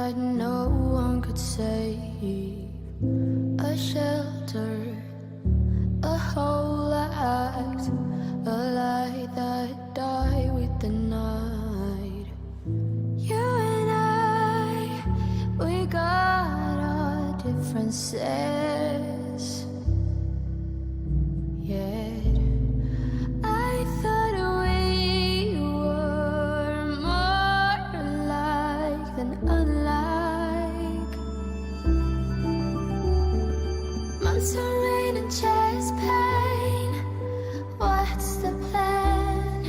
that no one could save. A shelter, a whole act, a light that died with the night. You and I, we got our differences. Yet I thought we were more alike than unlike. Months of rain and chest pain. What's the plan?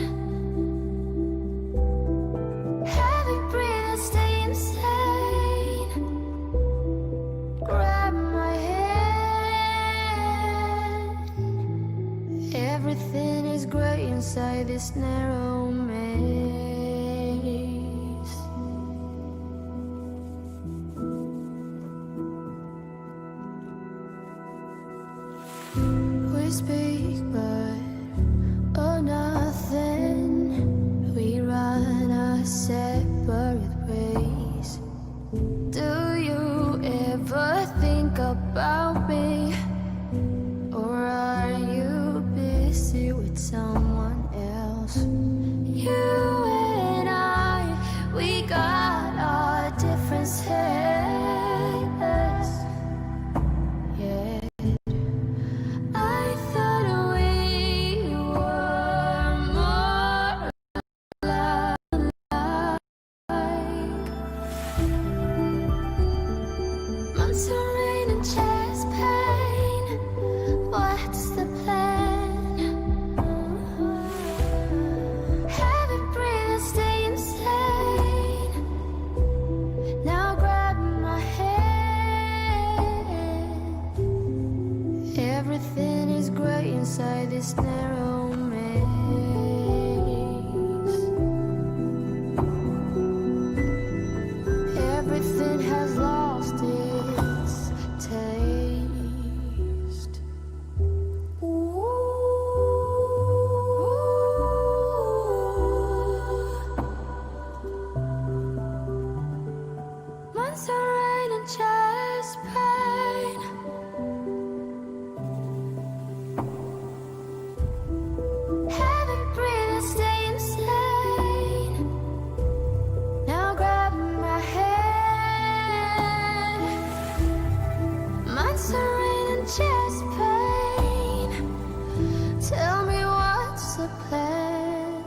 Heavy breathe and stay insane. Grab my hand. Everything is grey inside this narrow maze. We speak but oh nothing. We run our separate ways. Do you ever think about me? Or are you busy with someone else? You and I, we got our differences. Yeah. I thought we were more alike. Months of rain and chest pain. What's the plan? Heavy breathe and stay insane. Now grab my hand. Everything is grey inside this narrow maze. Everything has lost its taste. Months of rain and chest pain. Heavy breathe and stay insane. Now grab my hand. Months of rain and chest pain. Tell me what's the plan?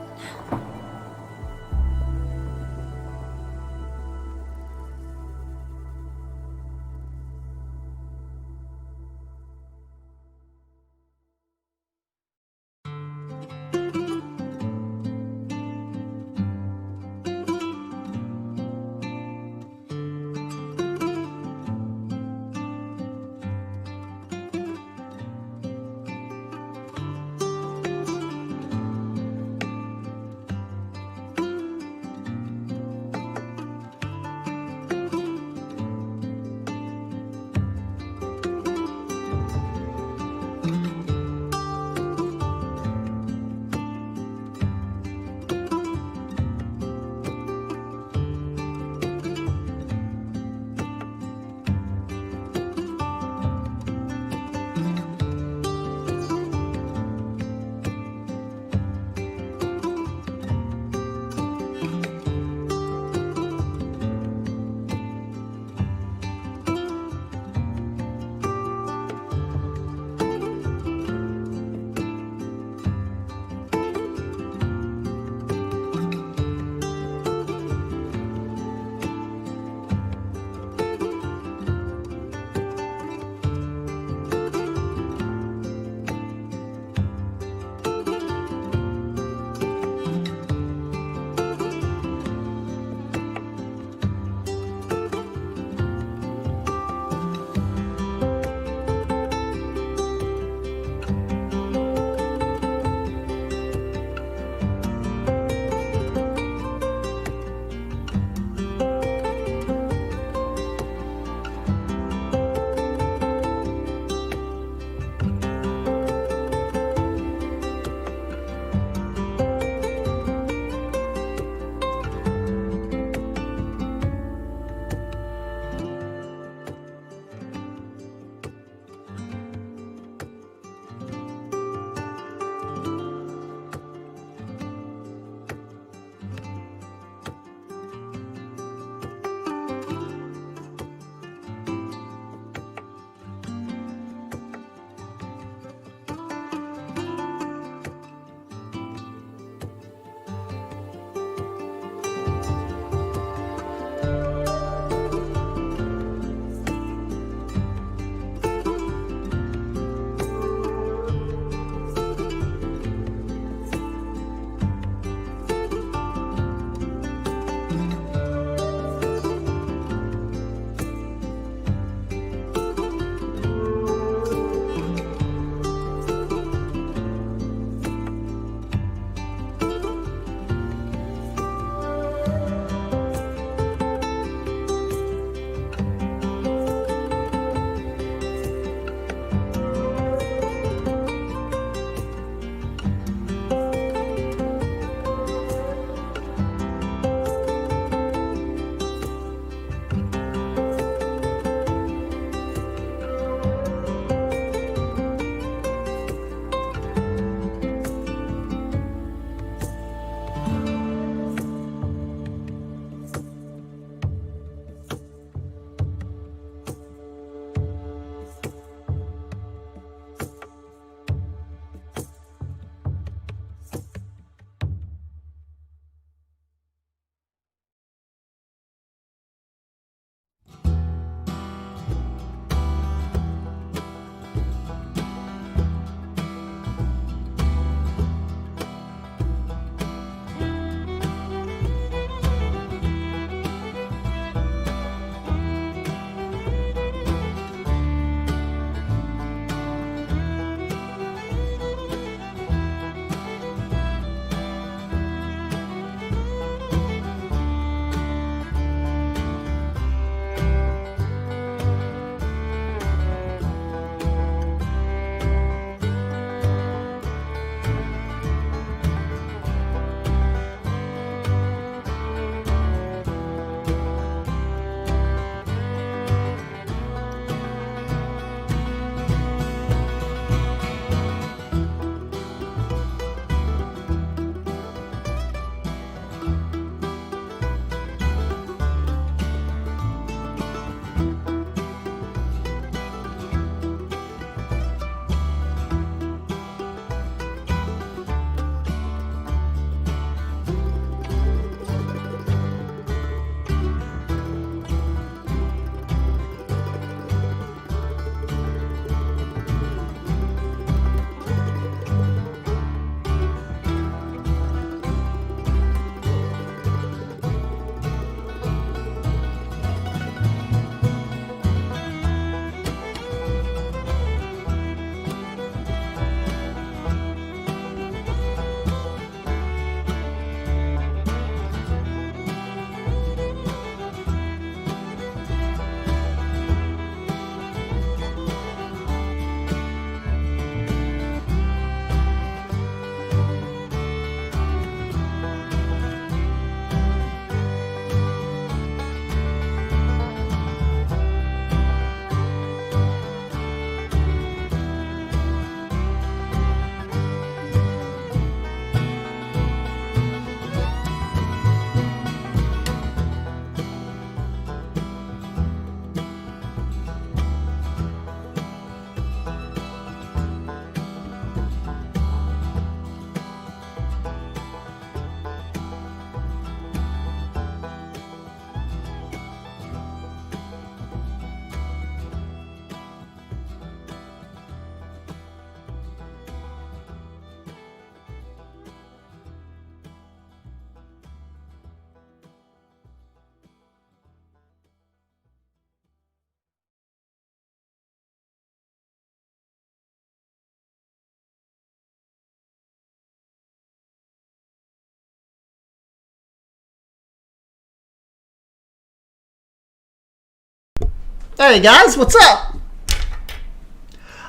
Hey guys, what's up?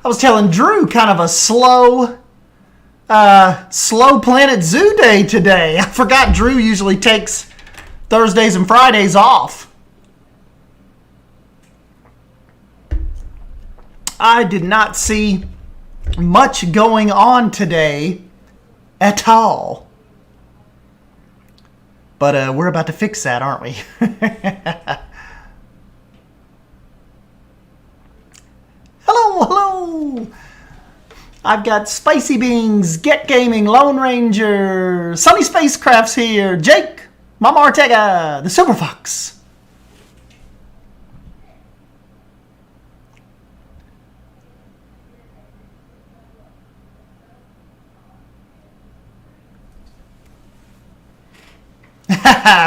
I was telling Drew kind of a slow Planet Zoo day today. I forgot Drew usually takes Thursdays and Fridays off. I did not see much going on today at all. But we're about to fix that, aren't we? Hello. I've got Spicy Beans, Get Gaming, Lone Ranger, Sunny Spacecrafts here, Jake, Mama Ortega, the Silver Fox.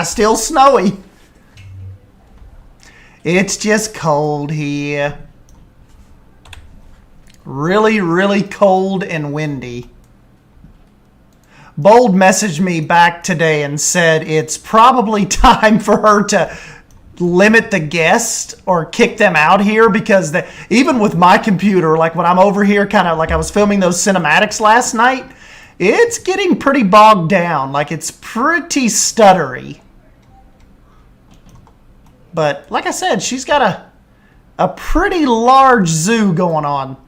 Still snowy. It's just cold here. Really, really cold and windy. Bold messaged me back today and said it's probably time for her to limit the guests or kick them out here because even with my computer, like when I'm over here, kind of like I was filming those cinematics last night, it's getting pretty bogged down. Like it's pretty stuttery. But like I said, she's got a pretty large zoo going on.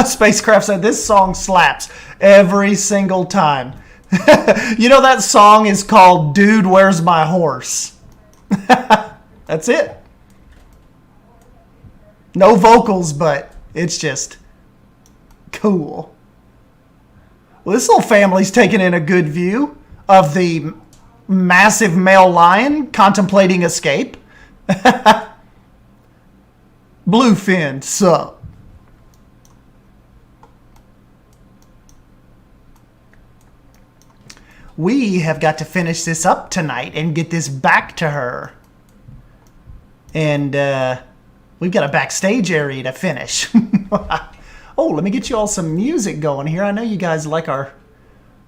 Spacecraft said this song slaps every single time. You know that song is called Dude, Where's My Horse? That's it. No vocals, but it's just cool. Well, this little family's taking in a good view of the massive male lion contemplating escape. Bluefin, sup? We have got to finish this up tonight and get this back to her. And we've got a backstage area to finish. Oh, let me get you all some music going here. I know you guys like our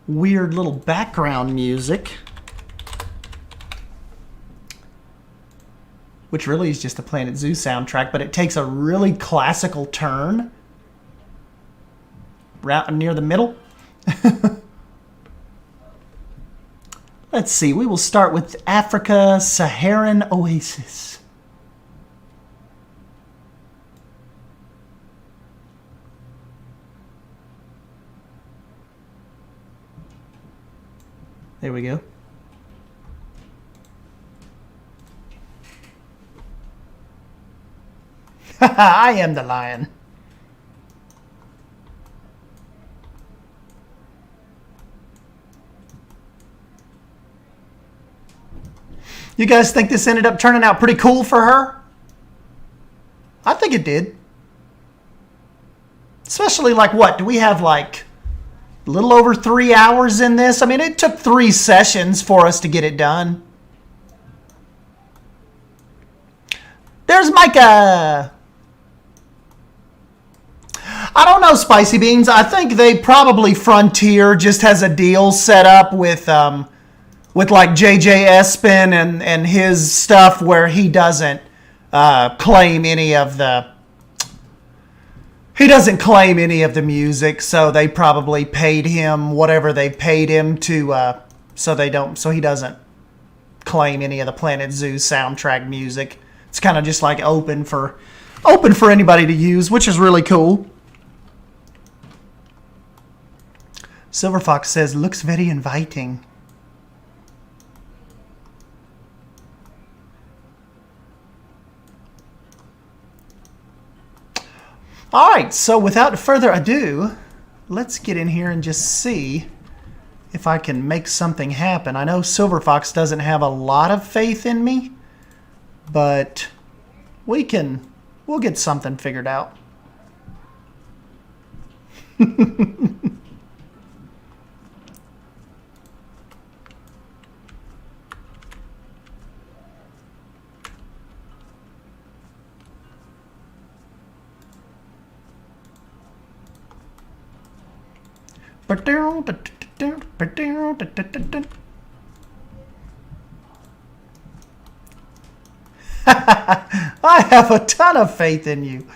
weird little background music. Which really is just the Planet Zoo soundtrack, but it takes a really classical turn. Right near the middle. Let's see, we will start with Africa, Saharan Oasis. There we go. I am the lion. You guys think this ended up turning out pretty cool for her? I think it did. Especially like what? Do we have like a little over 3 hours in this? I mean, it took 3 sessions for us to get it done. There's Micah. I don't know, Spicy Beans. I think they probably Frontier just has a deal set up with like JJ Espin and his stuff where he doesn't claim any of the music, so they probably paid him whatever they paid him to so he doesn't claim any of the Planet Zoo soundtrack music. It's kind of just like open for anybody to use, which is really cool. Silver Fox says looks very inviting. All right, so without further ado, let's get in here and just see if I can make something happen. I know Silver Fox doesn't have a lot of faith in me, but we'll get something figured out. I have a ton of faith in you.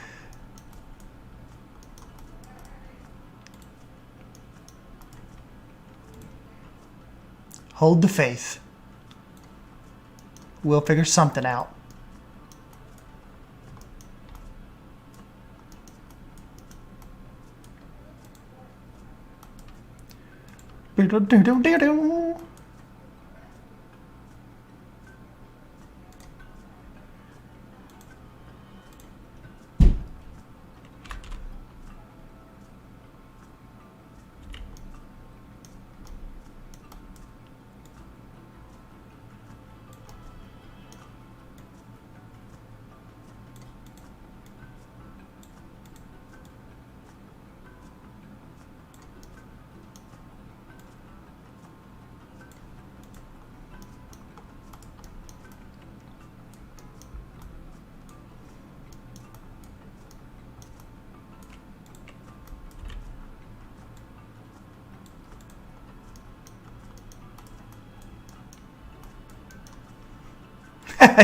Hold the faith. We'll figure something out.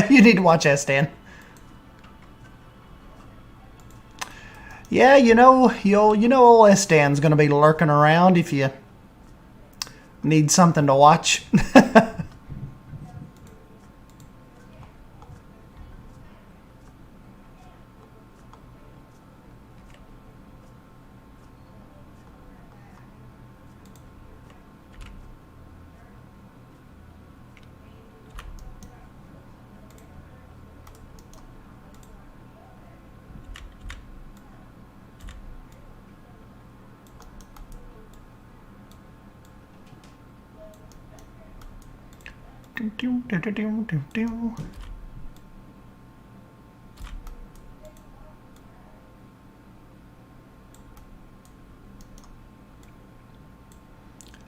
You need to watch S-Dan. Yeah, you know old S-Dan's gonna be lurking around if you need something to watch.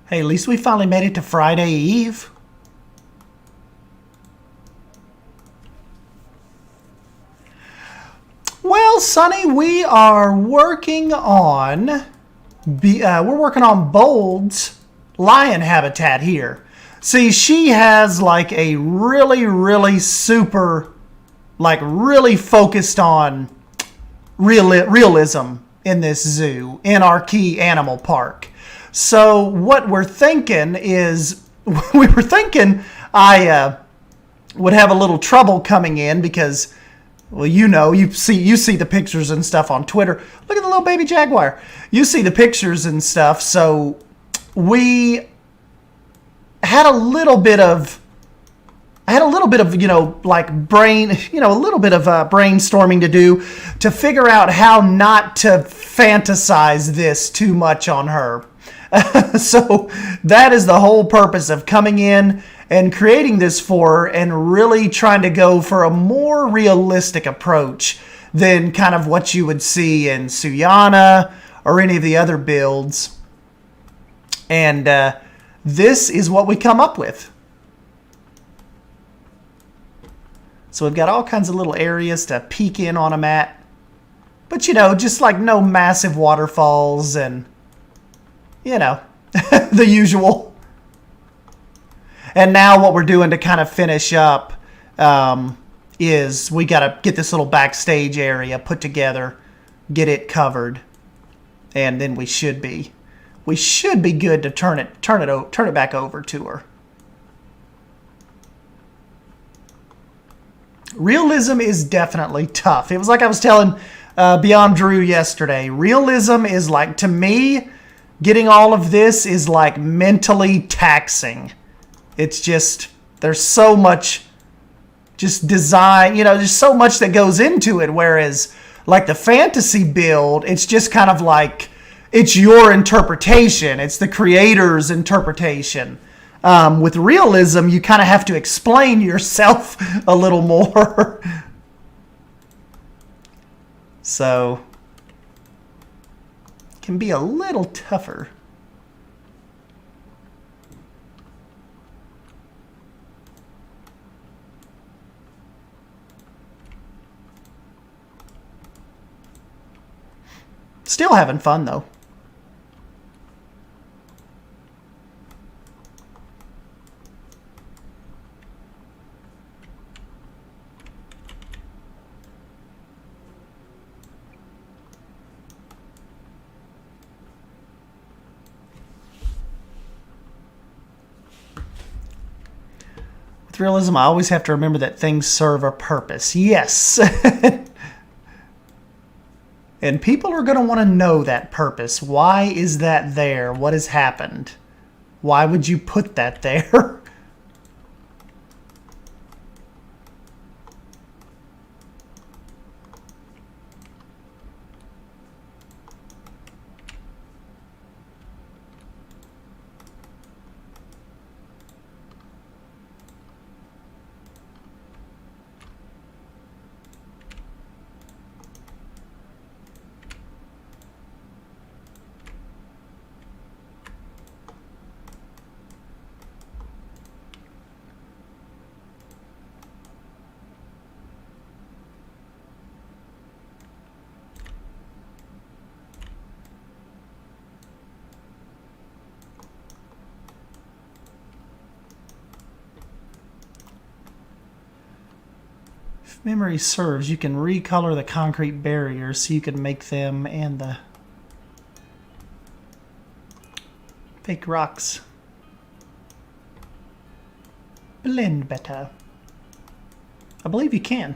Hey, at least we finally made it to Friday Eve. Well, Sonny, we are working on Bold's lion habitat here. See, she has like a really super, like really focused on realism in this zoo in Arkhee Animal Park. So what we're thinking is, we were thinking I would have a little trouble coming in because, well, you see the pictures and stuff on Twitter. Look at the little baby jaguar. You see the pictures and stuff. So we had a little bit of brainstorming to do to figure out how not to fantasize this too much on her. So that is the whole purpose of coming in and creating this for her and really trying to go for a more realistic approach than kind of what you would see in Suyana or any of the other builds. And this is what we come up with. So we've got all kinds of little areas to peek in on them at. But, just like no massive waterfalls and, the usual. And now what we're doing to kind of finish up is we got to get this little backstage area put together, get it covered, and then we should be good to turn it back over to her. Realism is definitely tough. It was like I was telling Beyond Drew yesterday. Realism is like, to me, getting all of this is like mentally taxing. It's just, there's so much just design, there's so much that goes into it. Whereas like the fantasy build, it's just kind of like, it's your interpretation. It's the creator's interpretation. With realism, you kind of have to explain yourself a little more. So, it can be a little tougher. Still having fun, though. With realism, I always have to remember that things serve a purpose. Yes. And people are going to want to know that purpose. Why is that there? What has happened? Why would you put that there? If memory serves, you can recolor the concrete barriers so you can make them and the fake rocks blend better. I believe you can.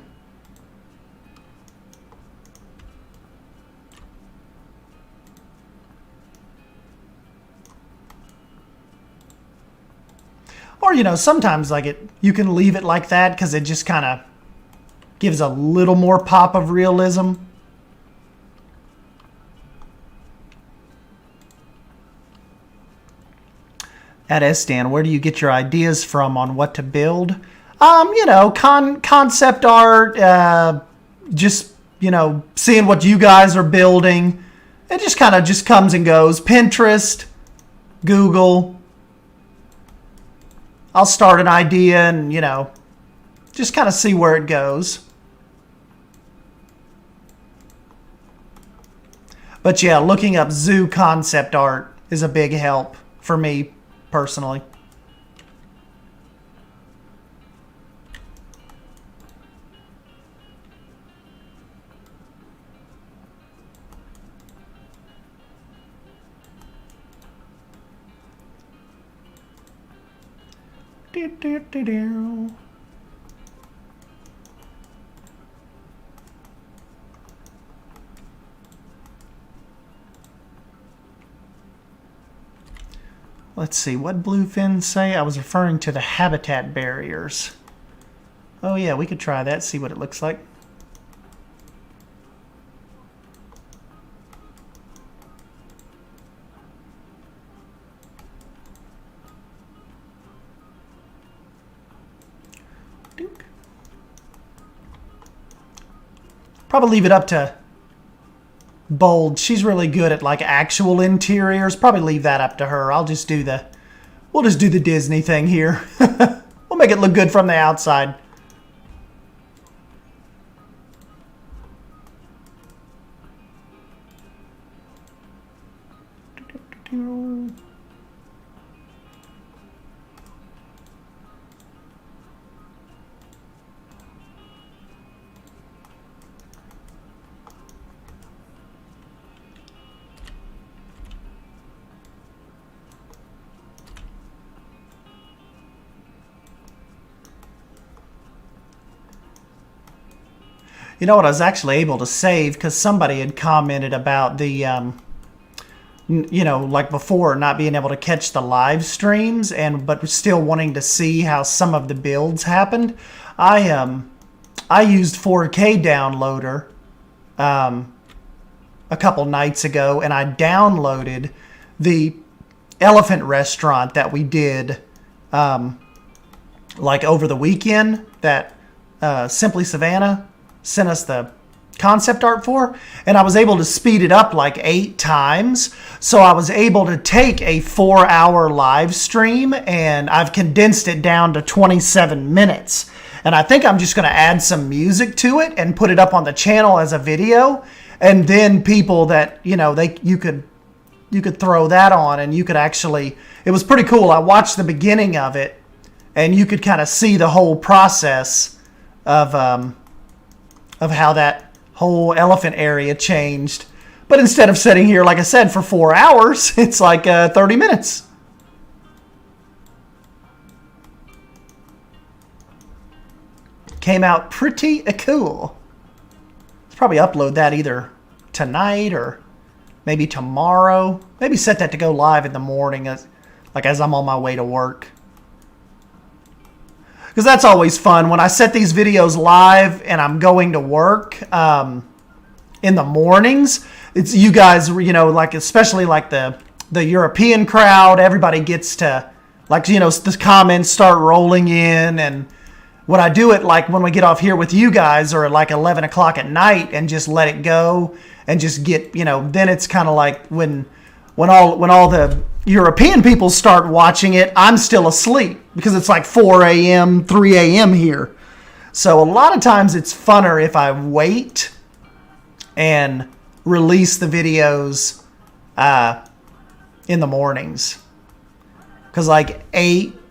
Or, you know, sometimes like you can leave it like that because it just kind of gives a little more pop of realism. At SDan, where do you get your ideas from on what to build? You know, concept art, just, you know, seeing what you guys are building. It just kind of just comes and goes. Pinterest, Google. I'll start an idea and, you know, just kind of see where it goes. But yeah, looking up zoo concept art is a big help for me personally. Let's see, what bluefins say? I was referring to the habitat barriers. Oh yeah, we could try that, see what it looks like. Dook. Probably leave it up to Bold. She's really good at like actual interiors. Probably leave that up to her. We'll just do the Disney thing here. We'll make it look good from the outside. You know what, I was actually able to save because somebody had commented about the, you know, like before, not being able to catch the live streams but still wanting to see how some of the builds happened. I used 4K downloader a couple nights ago, and I downloaded the elephant restaurant that we did like over the weekend that Simply Savannah sent us the concept art for, and I was able to speed it up like 8 times. So I was able to take a 4-hour live stream and I've condensed it down to 27 minutes. And I think I'm just going to add some music to it and put it up on the channel as a video. And then people that, you know, you could throw that on and you could actually, it was pretty cool. I watched the beginning of it and you could kind of see the whole process of how that whole elephant area changed. But instead of sitting here, like I said, for 4 hours, it's like 30 minutes. came out pretty cool. Let's probably upload that either tonight or maybe tomorrow. Maybe set that to go live in the morning as I'm on my way to work. Because that's always fun when I set these videos live and I'm going to work in the mornings. It's you guys, you know, like especially like the European crowd. Everybody gets to, like, you know, the comments start rolling in, and when I do it, like when we get off here with you guys, or at like 11 o'clock at night, and just let it go and just get, you know, then it's kind of like when all the European people start watching it, I'm still asleep because it's like 4 a.m., 3 a.m. here. So a lot of times it's funner if I wait and release the videos in the mornings. Because like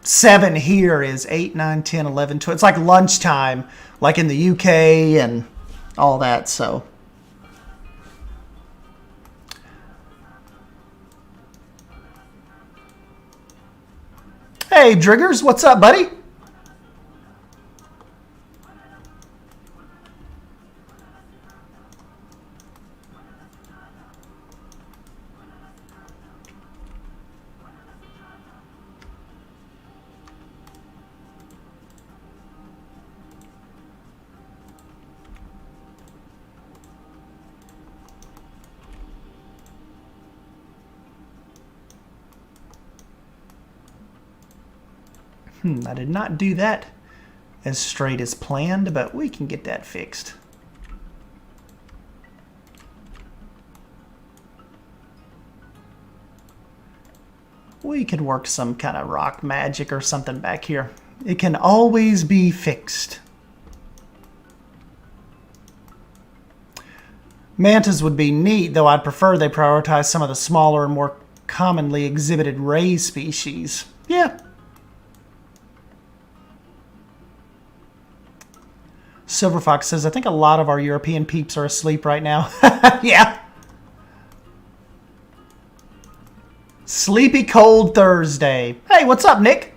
7 here is 8, 9, 10, 11, 12. It's like lunchtime, like in the UK and all that, so. Hey, Driggers, what's up, buddy? I did not do that as straight as planned, but we can get that fixed. We could work some kind of rock magic or something back here. It can always be fixed. Mantas would be neat, though I'd prefer they prioritize some of the smaller and more commonly exhibited ray species. Yeah. Silver Fox says, I think a lot of our European peeps are asleep right now. Yeah. Sleepy cold Thursday. Hey, what's up, Nick?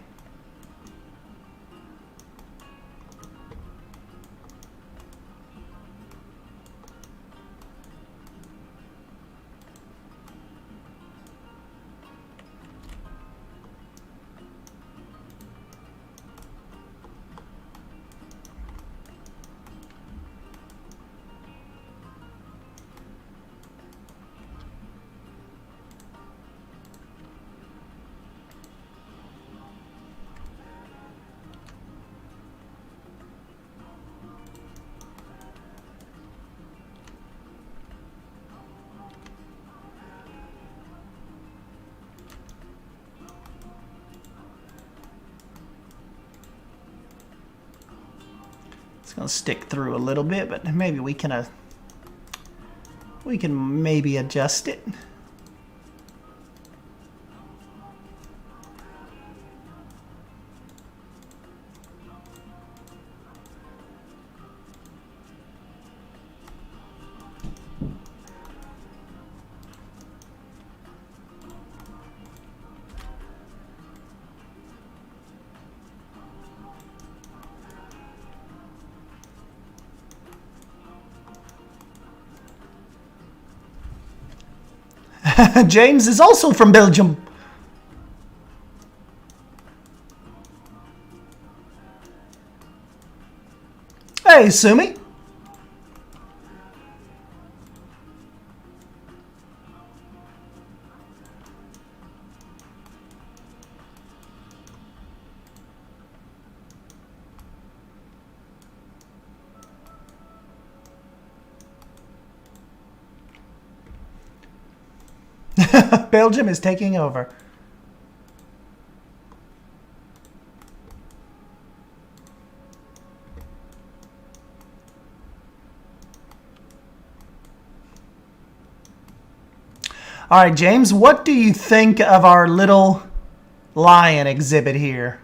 It's gonna stick through a little bit, but maybe we can maybe adjust it. James is also from Belgium. Hey, Sumi. Belgium is taking over. All right, James, what do you think of our little lion exhibit here?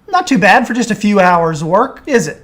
Not too bad for just a few hours work, is it?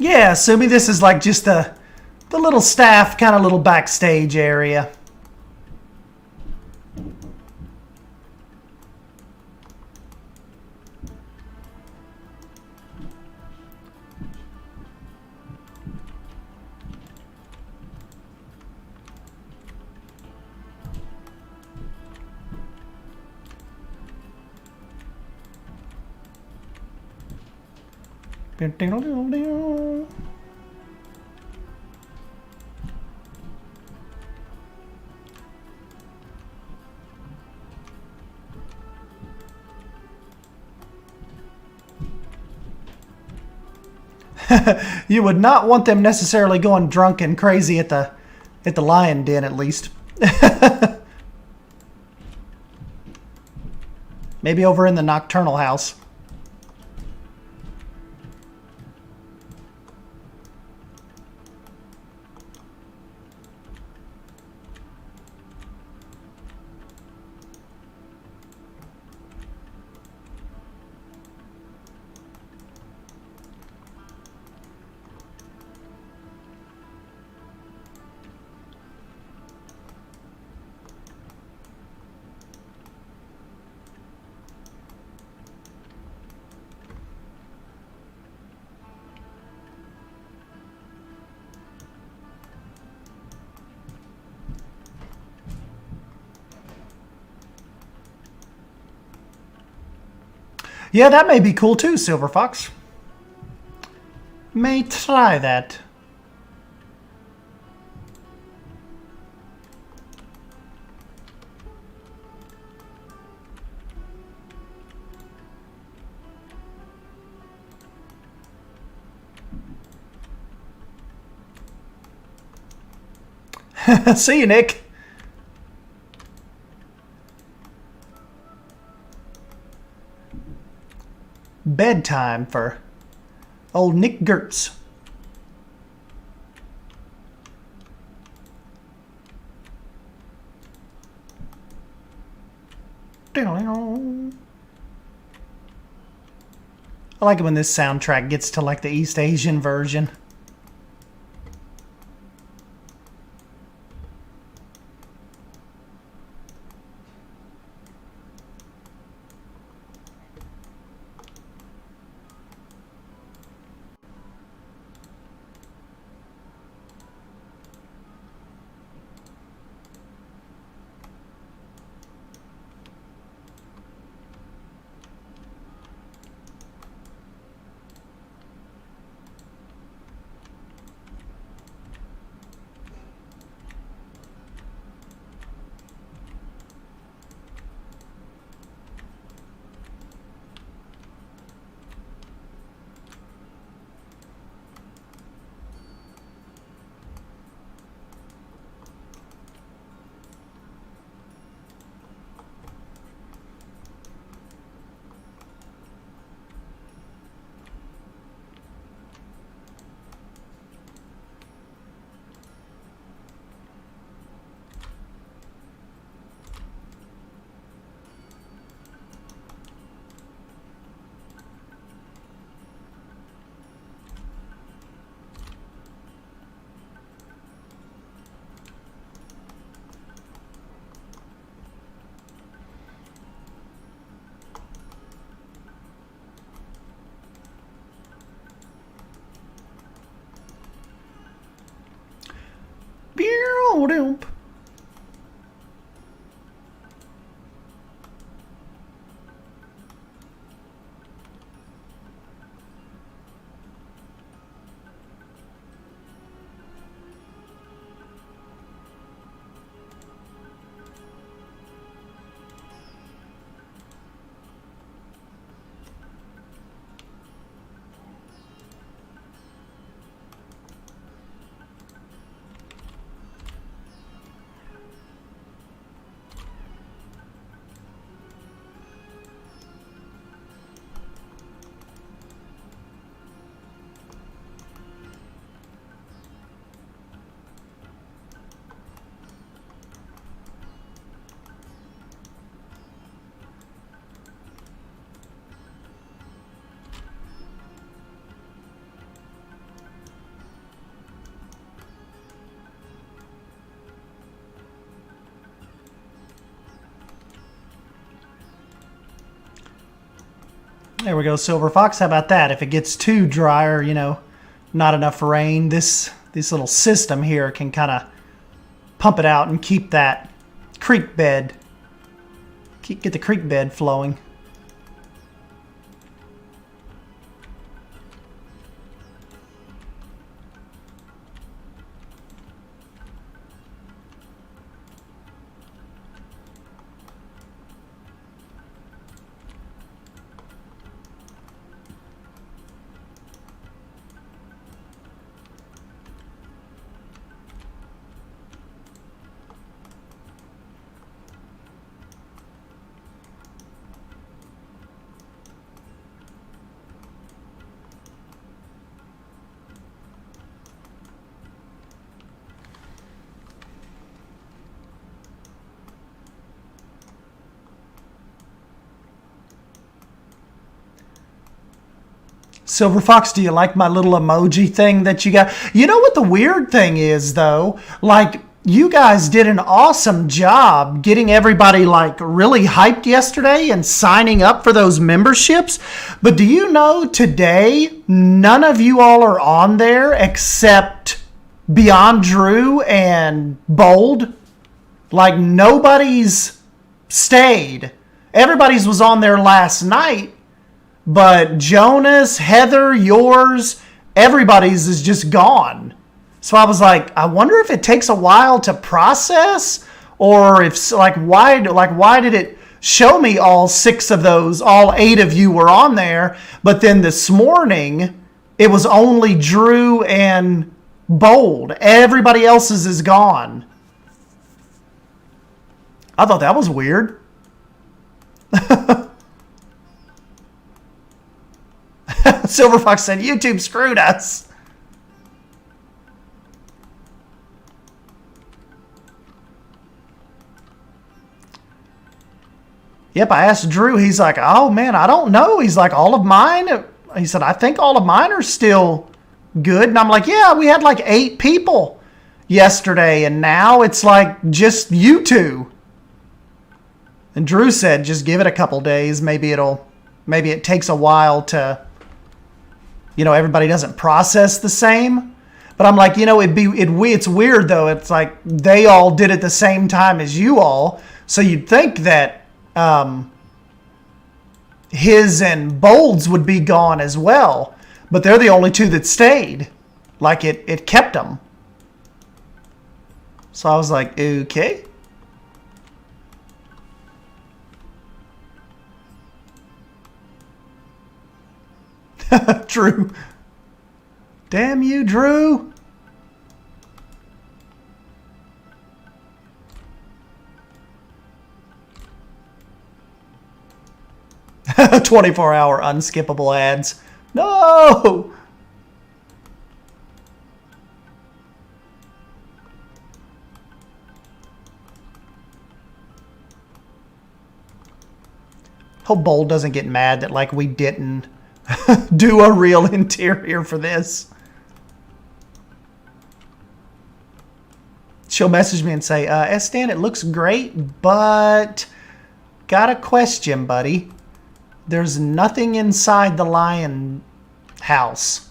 Yeah, assuming this is like just the little staff kind of little backstage area. You would not want them necessarily going drunk and crazy at the lion den, at least. Maybe over in the nocturnal house. Yeah, that may be cool too, Silver Fox. May try that. See you, Nick. Bedtime for old Nick Gertz. I like it when this soundtrack gets to like the East Asian version. There we go, Silver Fox. How about that? If it gets too dry or, you know, not enough rain, this little system here can kind of pump it out and keep that creek bed, get the creek bed flowing. Silver Fox, do you like my little emoji thing that you got? You know what the weird thing is, though? Like, you guys did an awesome job getting everybody, like, really hyped yesterday and signing up for those memberships. But do you know today, none of you all are on there except Beyond Drew and Bold? Like, nobody's stayed. Everybody's was on there last night. But Jonas, Heather, yours, everybody's is just gone. So I was like, I wonder if it takes a while to process, or if why did it show me all 6 of those, all 8 of you were on there, but then this morning it was only Drew and Bold. Everybody else's is gone. I thought that was weird. Silver Fox said, YouTube screwed us. Yep, I asked Drew. He's like, oh, man, I don't know. He's like, all of mine? He said, I think all of mine are still good. And I'm like, yeah, we had like 8 people yesterday, and now it's like just you 2. And Drew said, just give it a couple days. Maybe it takes a while to... You know, everybody doesn't process the same. But I'm like, you know, it's weird, though. It's like they all did it the same time as you all. So you'd think that his and Bold's would be gone as well. But they're the only 2 that stayed. Like, it kept them. So I was like, okay. Drew. Damn you, Drew. "24-hour unskippable ads." No! Hope Bold doesn't get mad that, like, we didn't do a real interior for this. She'll message me and say, Stan, it looks great, but got a question, buddy. There's nothing inside the lion house.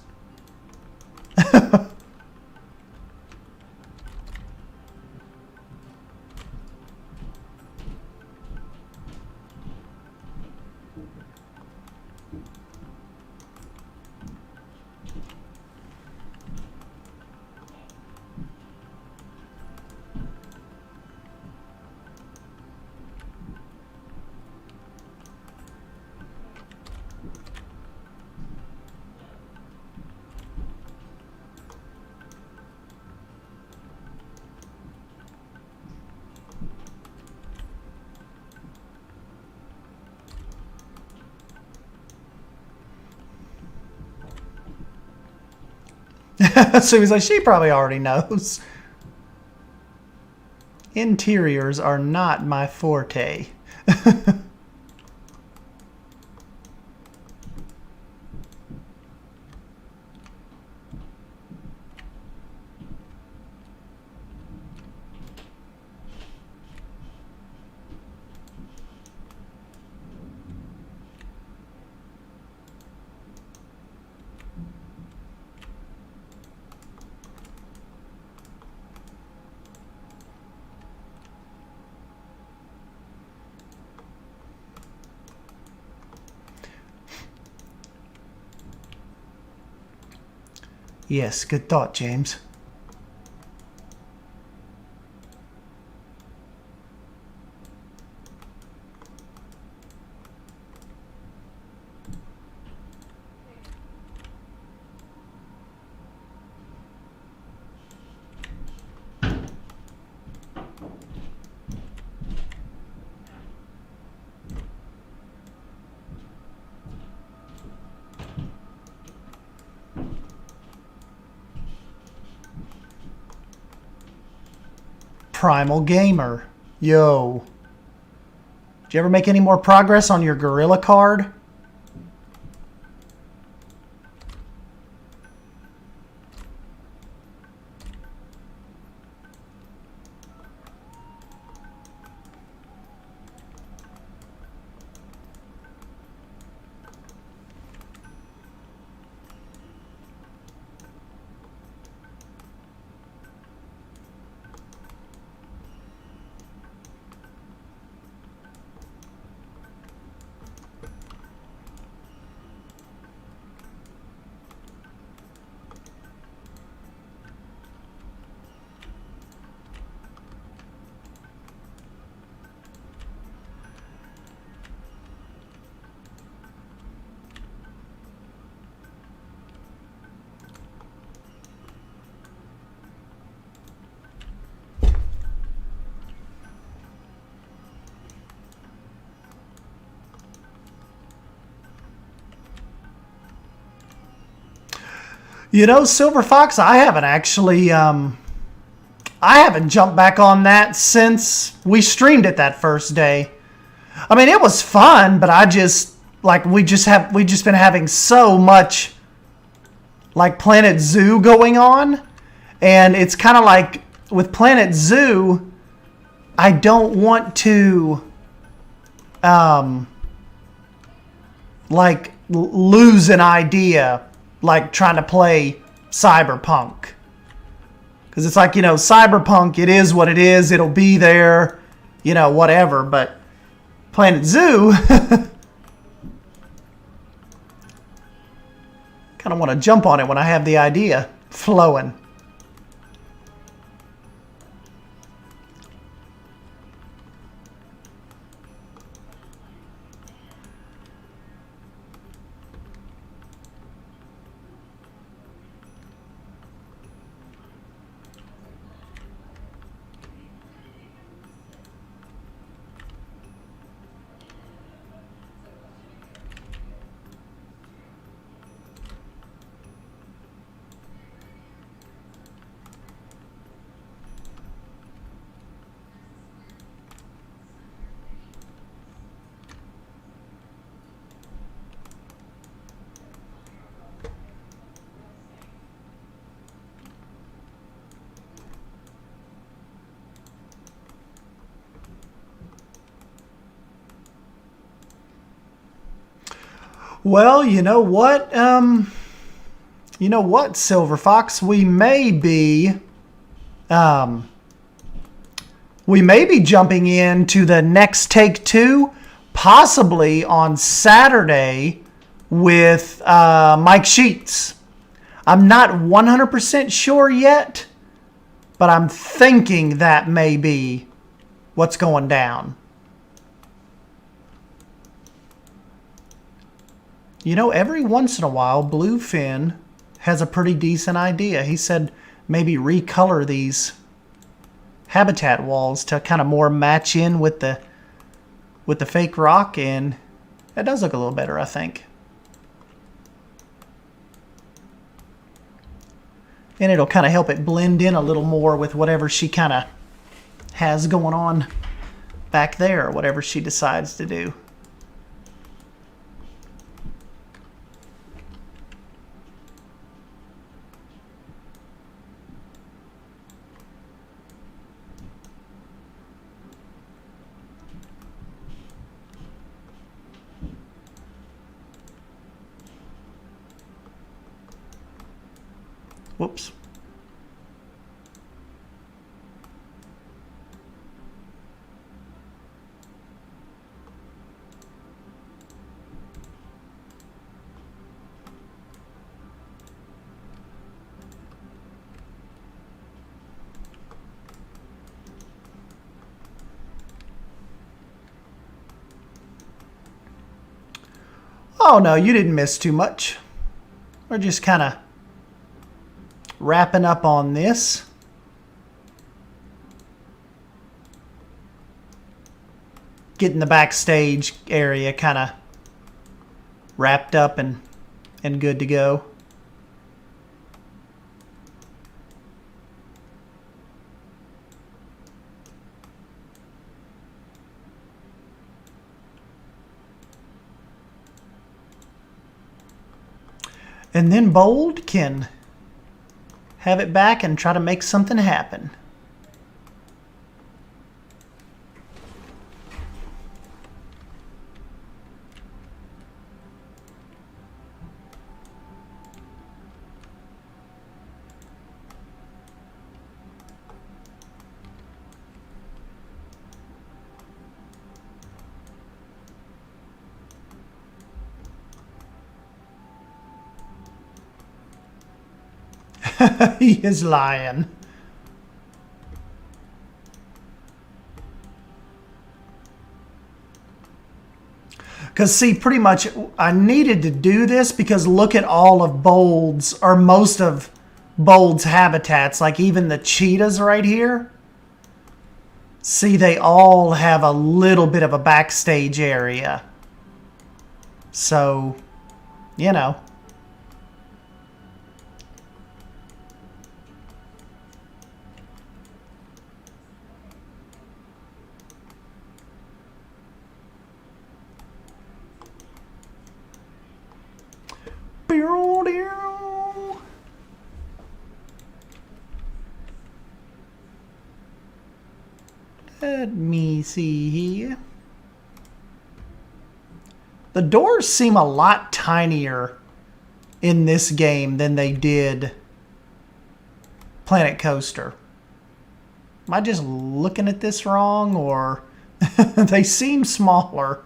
So he's like, she probably already knows. Interiors are not my forte. Yes, good thought, James. Primal Gamer. Yo. Did you ever make any more progress on your Gorilla card? You know, Silver Fox, I haven't actually, I haven't jumped back on that since we streamed it that first day. I mean, it was fun, but I just, like, we just been having so much, like, Planet Zoo going on. And it's kind of like, with Planet Zoo, I don't want to, like, lose an idea, like trying to play Cyberpunk. Because it's like, you know, Cyberpunk, it is what it is. It'll be there, you know, whatever. But Planet Zoo, kind of want to jump on it when I have the idea flowing. Well, you know what? Silver Fox? We may be jumping into the next Take Two, possibly on Saturday with Mike Sheets. I'm not 100% sure yet, but I'm thinking that may be what's going down. You know, every once in a while, Bluefin has a pretty decent idea. He said maybe recolor these habitat walls to kind of more match in with the fake rock, and that does look a little better, I think. And it'll kind of help it blend in a little more with whatever she kind of has going on back there, or whatever she decides to do. Whoops. Oh no, you didn't miss too much. We're just kind of wrapping up on this. Getting the backstage area kind of wrapped up and good to go. And then Bold can have it back and try to make something happen. He is lying. Because see, pretty much I needed to do this because look at all of Bold's, or most of Bold's habitats, like even the cheetahs right here. See, they all have a little bit of a backstage area. So, you know. Let me see here. The doors seem a lot tinier in this game than they did Planet Coaster. Am I just looking at this wrong, or they seem smaller?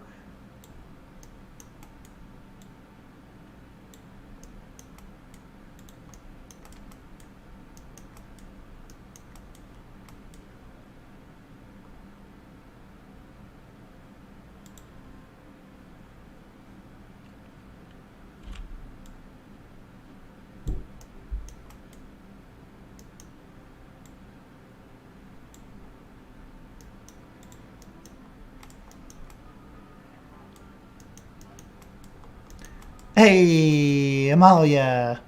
Hey, Amalia.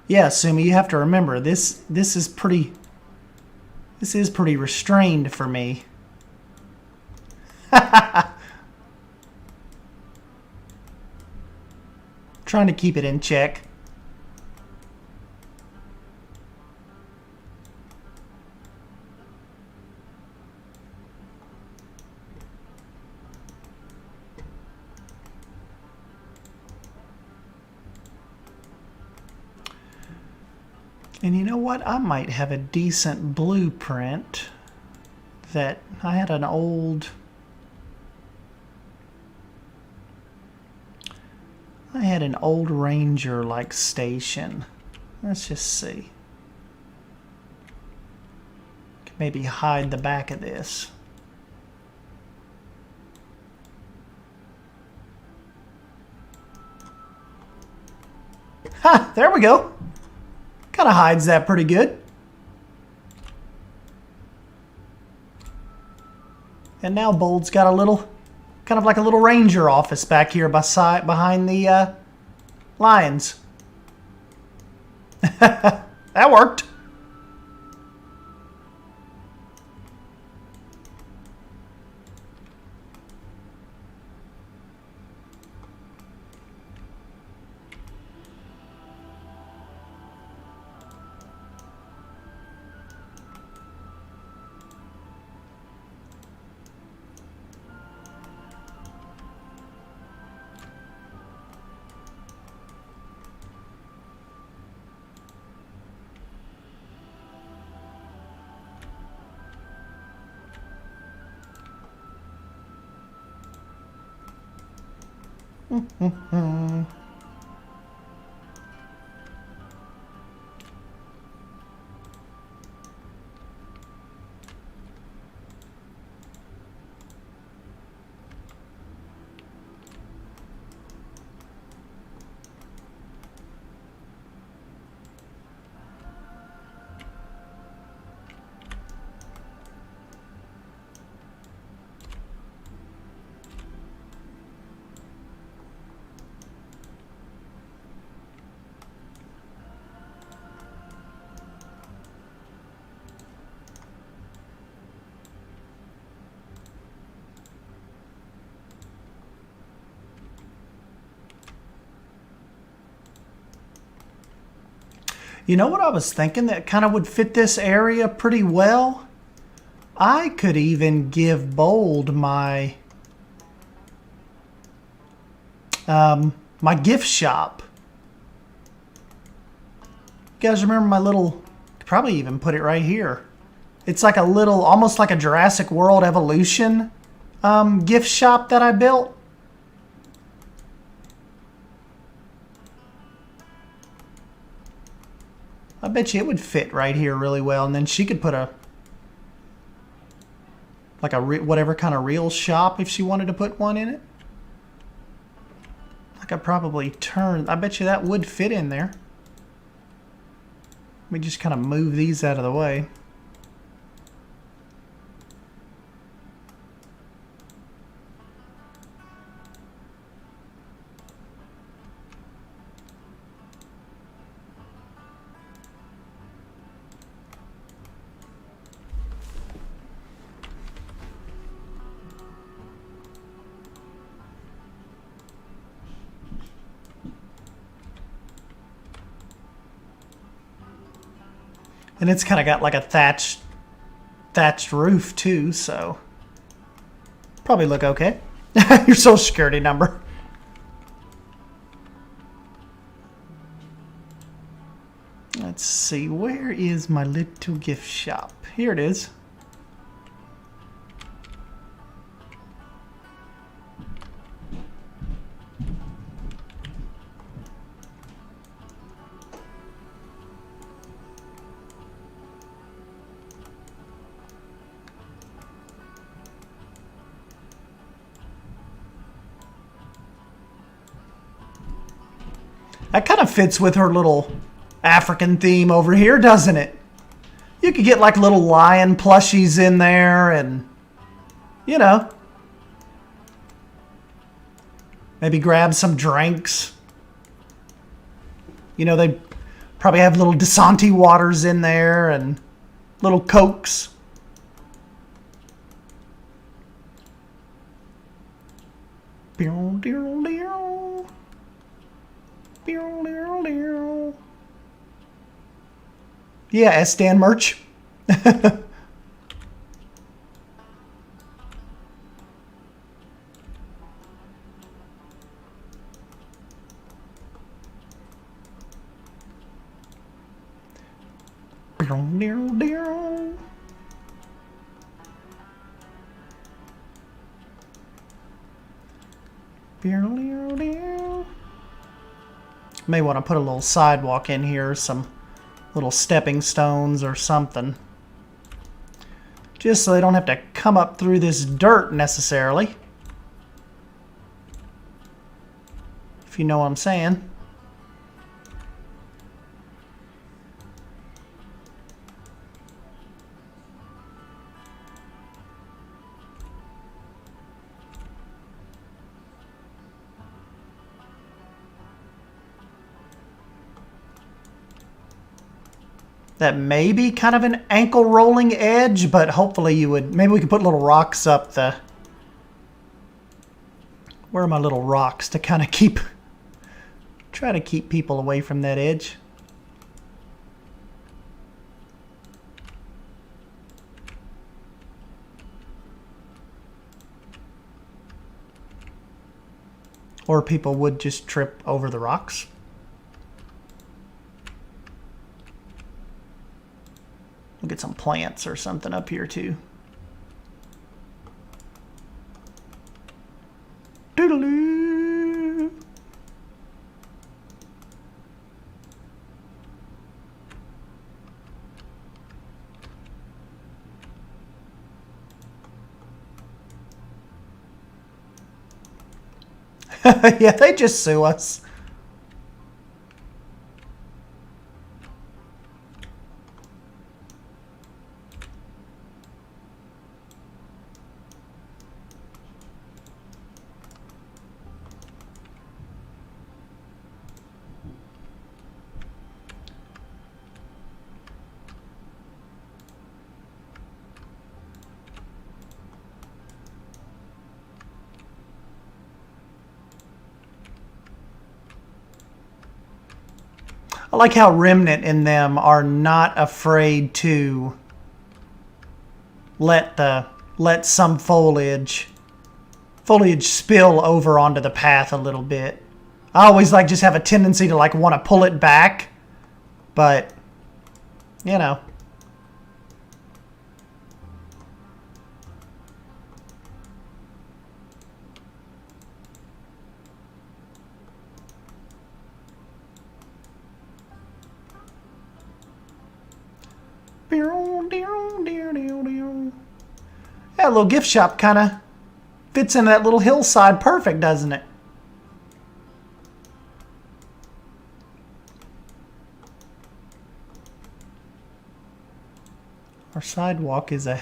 Yeah, Sumi, you have to remember this is pretty restrained for me. Trying to keep it in check. And you know what? I might have a decent blueprint that I had an old... Ranger-like station. Let's just see. Maybe hide the back of this. Ha! There we go. Kind of hides that pretty good. And now Bold's got a little, kind of like a little ranger office back here behind the lions. That worked. You know what I was thinking that kind of would fit this area pretty well? I could even give Bold my my gift shop. You guys remember my little, could probably even put it right here. It's like a little, almost like a Jurassic World Evolution gift shop that I built. I bet you it would fit right here really well. And then she could put a, like a whatever kind of real shop if she wanted to put one in it. I could probably turn, I bet you that would fit in there. Let me just kind of move these out of the way. And it's kind of got like a thatched roof too, so probably look okay. Your social security number. Let's see, where is my little gift shop? Here it is. That kind of fits with her little African theme over here, doesn't it? You could get like little lion plushies in there and, you know, maybe grab some drinks. You know, they probably have little Dasante waters in there and little Cokes. Yeah, S-Stan merch. May want to put a little sidewalk in here, some little stepping stones or something. Just so they don't have to come up through this dirt necessarily. If you know what I'm saying. That may be kind of an ankle rolling edge, but hopefully you would, maybe we could put little rocks up the, where are my little rocks to kind of keep, try to keep people away from that edge. Or people would just trip over the rocks. We'll get some plants or something up here too. Doodaloo. Yeah, they just sue us. I like how Remnant in them are not afraid to let some foliage spill over onto the path a little bit. I always like just have a tendency to like want to pull it back, but you know. Yeah, a little gift shop kind of fits in that little hillside perfect, doesn't it? Our sidewalk is a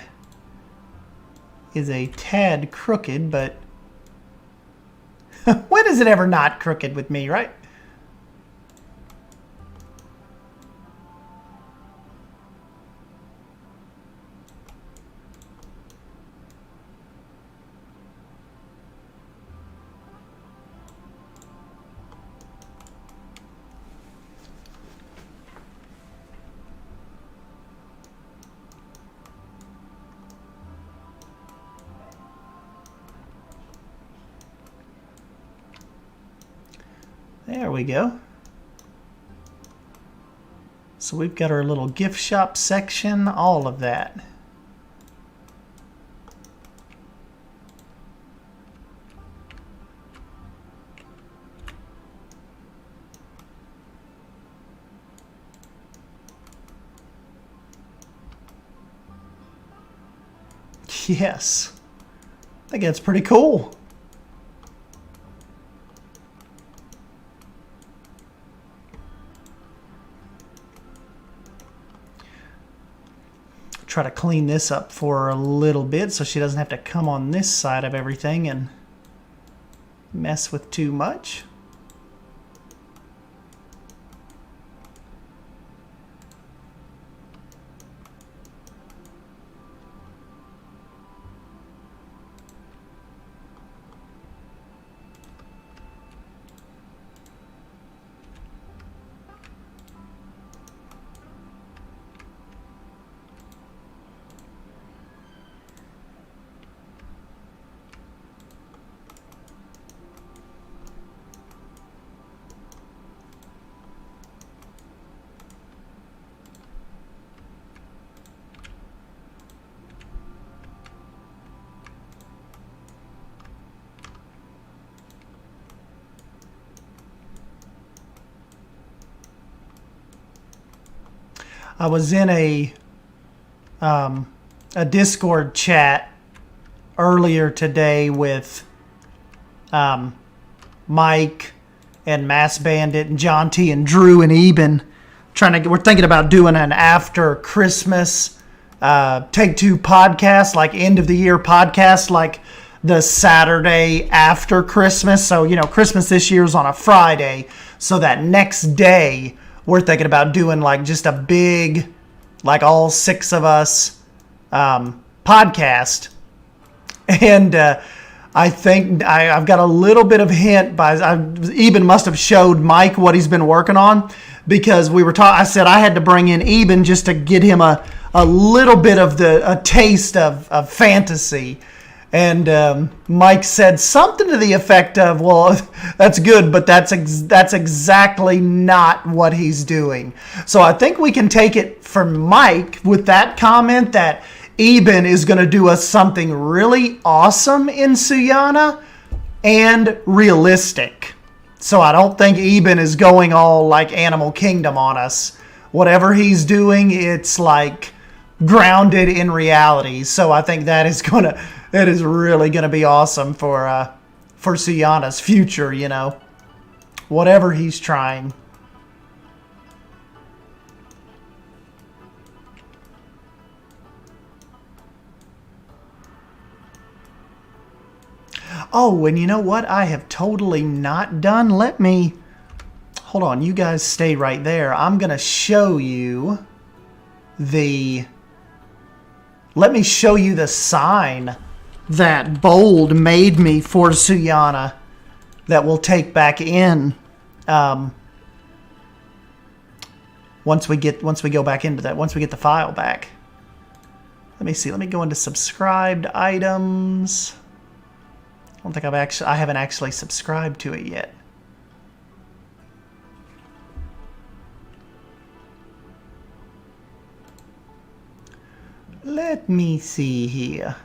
tad crooked, but when is it ever not crooked with me, right? There we go. So we've got our little gift shop section, all of that. Yes. I think that's pretty cool. Try to clean this up for her a little bit so she doesn't have to come on this side of everything and mess with too much. I was in a Discord chat earlier today with Mike and Mass Bandit and John T and Drew and Eben. We're thinking about doing an after Christmas Take Two podcast, like end of the year podcast, like the Saturday after Christmas. So, you know, Christmas this year is on a Friday. So that next day, we're thinking about doing like just a big, like all six of us podcast. And I think I've got a little bit of hint Eben must have showed Mike what he's been working on, because we were talking. I said I had to bring in Eben just to get him a little bit of a taste of fantasy. And Mike said something to the effect of, well, that's good, but that's exactly not what he's doing. So I think we can take it from Mike with that comment that Eben is going to do us something really awesome in Suyana and realistic. So I don't think Eben is going all like Animal Kingdom on us. Whatever he's doing, it's like grounded in reality. So I think that is really going to be awesome for Suyana's future, you know. Whatever he's trying. Oh, and you know what I have totally not done? Hold on, you guys stay right there. I'm going to show you let me show you the sign that Bold made me for Suyana that we'll take back in once we go back into that, once we get the file back. Let me see. Let me go into subscribed items. I don't think I haven't actually subscribed to it yet. Let me see here.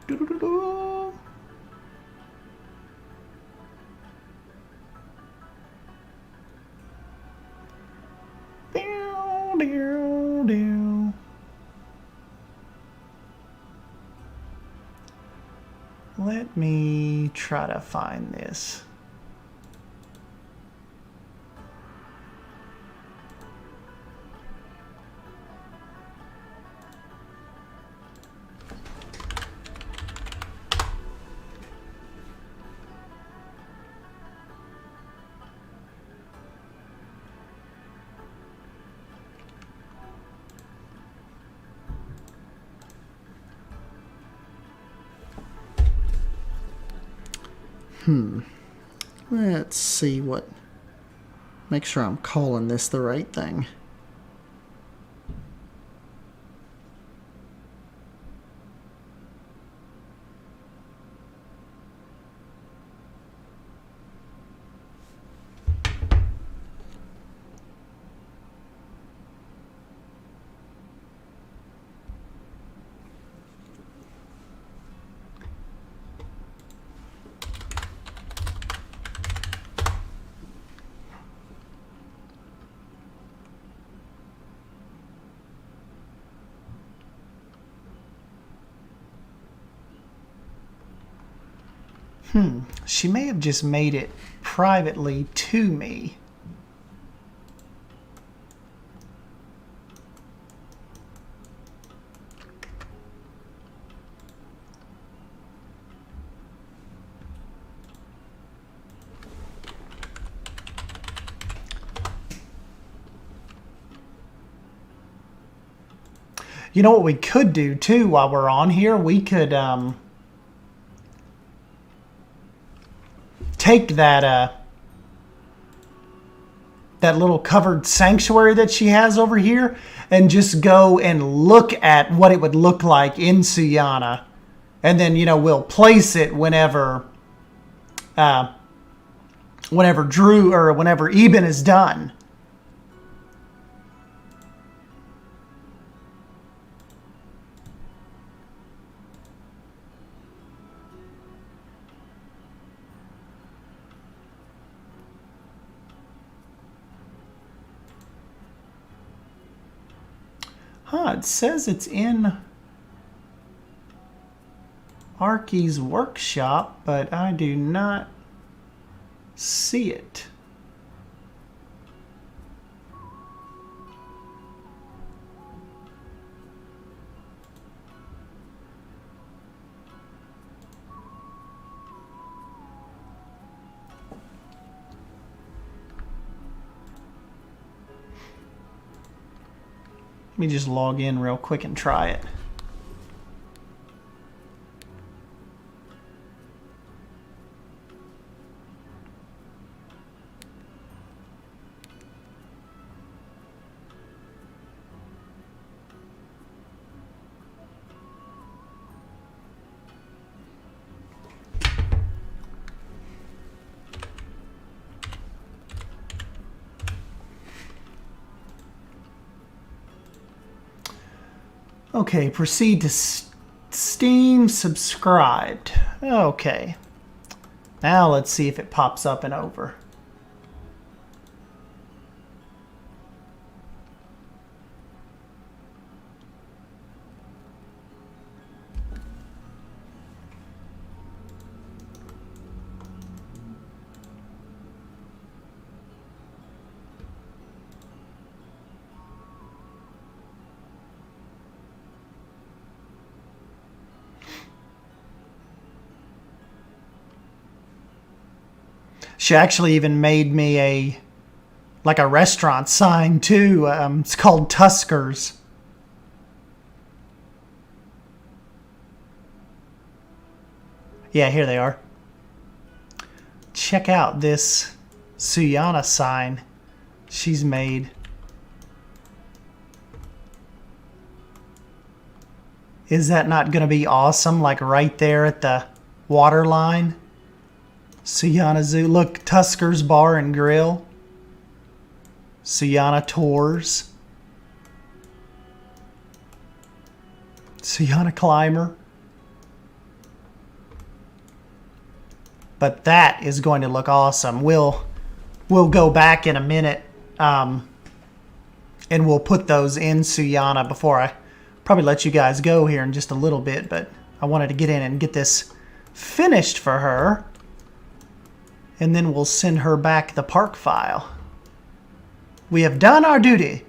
Doo-doo-doo-doo. Down, down, down. Let me try to find this. Let's see what... Make sure I'm calling this the right thing. She may have just made it privately to me. You know what we could do too while we're on here? We could take that that little covered sanctuary that she has over here and just go and look at what it would look like in Suyana, and then we'll place it whenever Drew or whenever Eben is done. It says it's in Arkhee's workshop, but I do not see it. Let me just log in real quick and try it. Okay, proceed to Steam subscribed. Okay. Now let's see if it pops up and over. She actually even made me a restaurant sign too. It's called Tuskers. Yeah, here they are. check out this Suyana sign she's made. Is that not going to be awesome? Like right there at the water line. Suyana Zoo. Look, Tusker's Bar and Grill. Suyana Tours. Suyana Climber. But that is going to look awesome. We'll go back in a minute and we'll put those in Suyana before I probably let you guys go here in just a little bit. But I wanted to get in and get this finished for her. And then we'll send her back the park file. We have done our duty.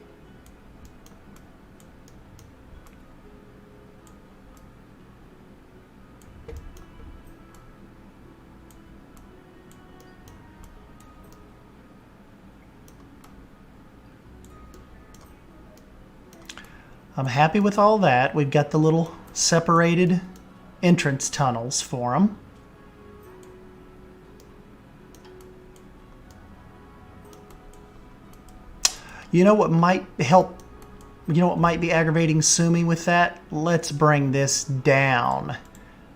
I'm happy with all that. We've got the little separated entrance tunnels for them. You know what might help? You know what might be aggravating Sumi with that? Let's bring this down.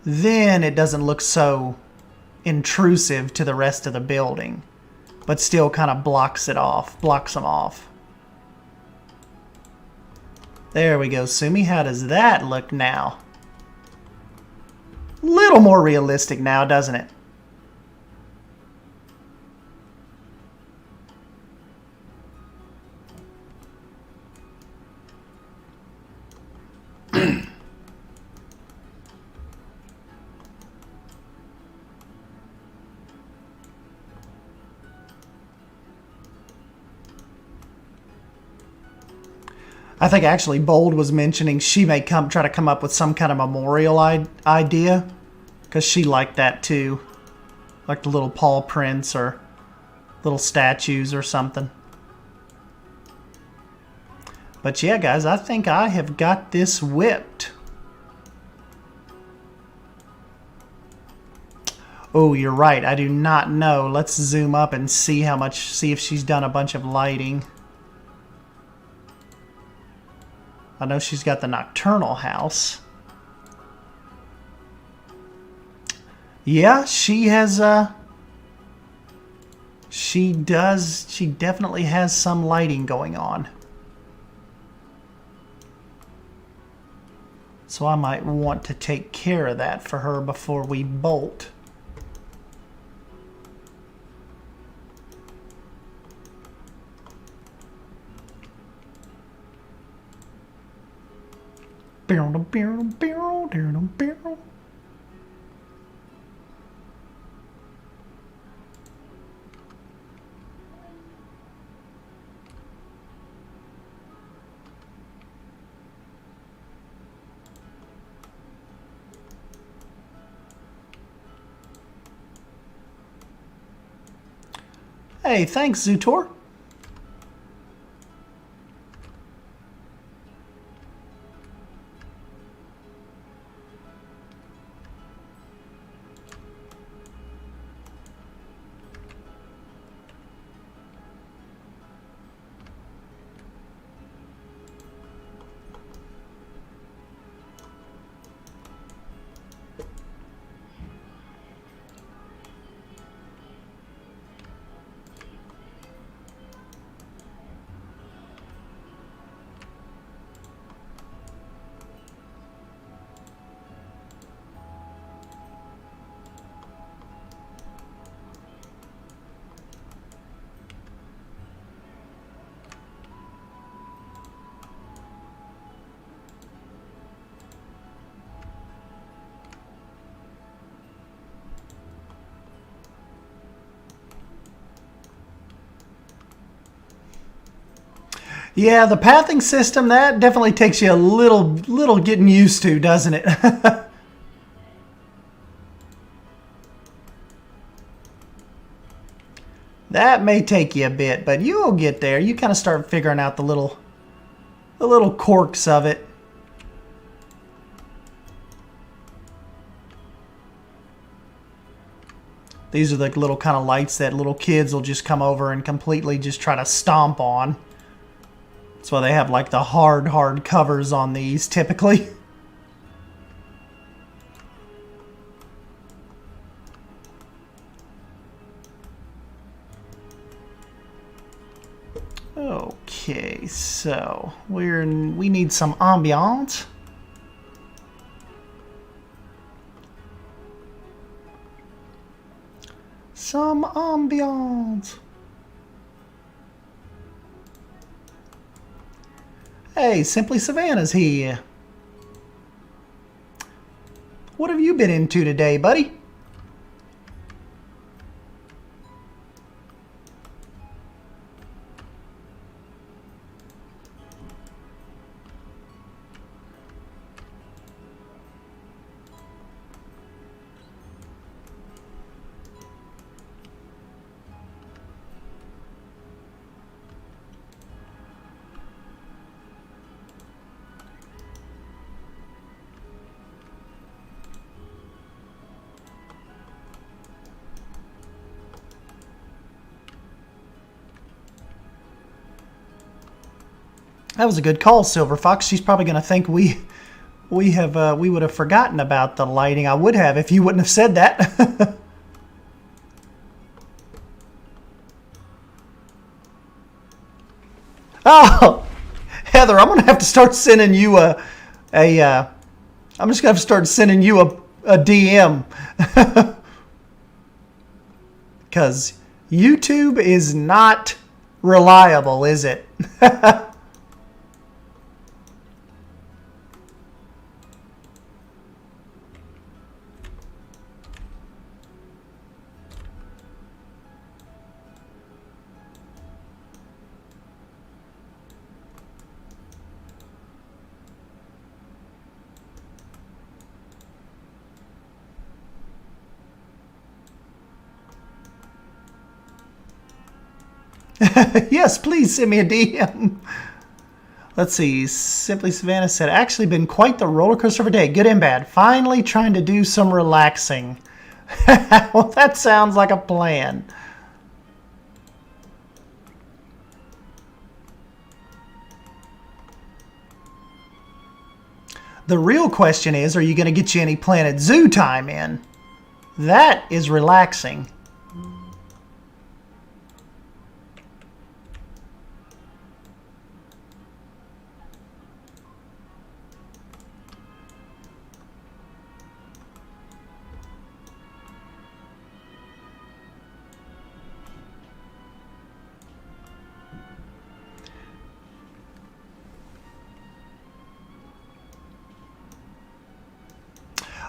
Then it doesn't look so intrusive to the rest of the building, but still kind of blocks them off. There we go, Sumi. How does that look now? Little more realistic now, doesn't it? I think actually Bold was mentioning she may try to come up with some kind of memorial idea, because she liked that too, like the little paw prints or little statues or something. But yeah, guys, I think I have got this whipped. Oh, you're right. I do not know. Let's zoom up and see if she's done a bunch of lighting. I know she's got the nocturnal house. Yeah, she has, she definitely has some lighting going on. So I might want to take care of that for her before we bolt. Hey, thanks, Zutor. Yeah, the pathing system, that definitely takes you a little getting used to, doesn't it? That may take you a bit, but you'll get there. You kind of start figuring out the little quirks of it. These are the little kind of lights that little kids will just come over and completely just try to stomp on. That's why they have like the hard covers on these typically. Okay, so we need some ambiance. Some ambiance. Hey, Simply Savannah's here. What have you been into today, buddy? That was a good call, Silver Fox. She's probably going to think we would have forgotten about the lighting. I would have if you wouldn't have said that. Oh, Heather, I'm going to have to start sending you I'm just going to have to start sending you a DM. Because YouTube is not reliable, is it? Yes, please send me a DM. Let's see. Simply Savannah said, actually been quite the roller coaster of a day. Good and bad. Finally trying to do some relaxing. Well, that sounds like a plan. The real question is, are you going to get you any Planet Zoo time in? That is relaxing.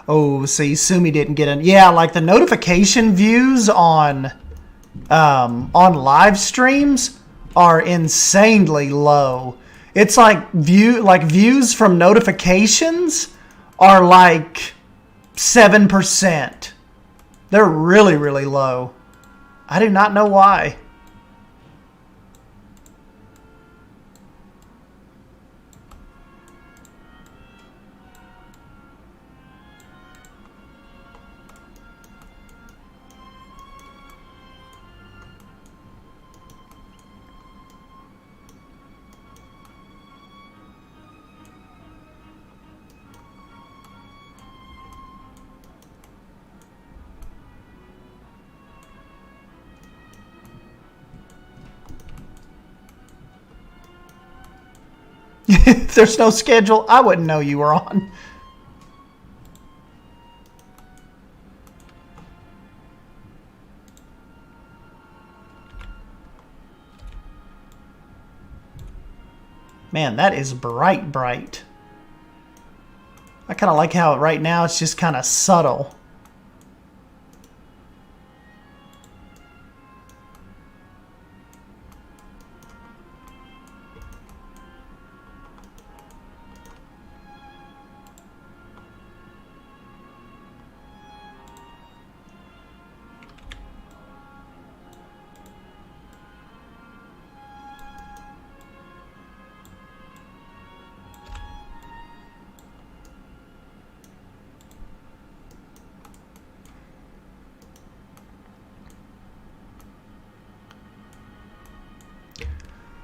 Oh, see, Sumi didn't get in. Yeah, like the notification views on live streams are insanely low. It's like views from notifications are like 7%. They're really, really low. I do not know why. If there's no schedule, I wouldn't know you were on. Man, that is bright, bright. I kind of like how right now it's just kind of subtle.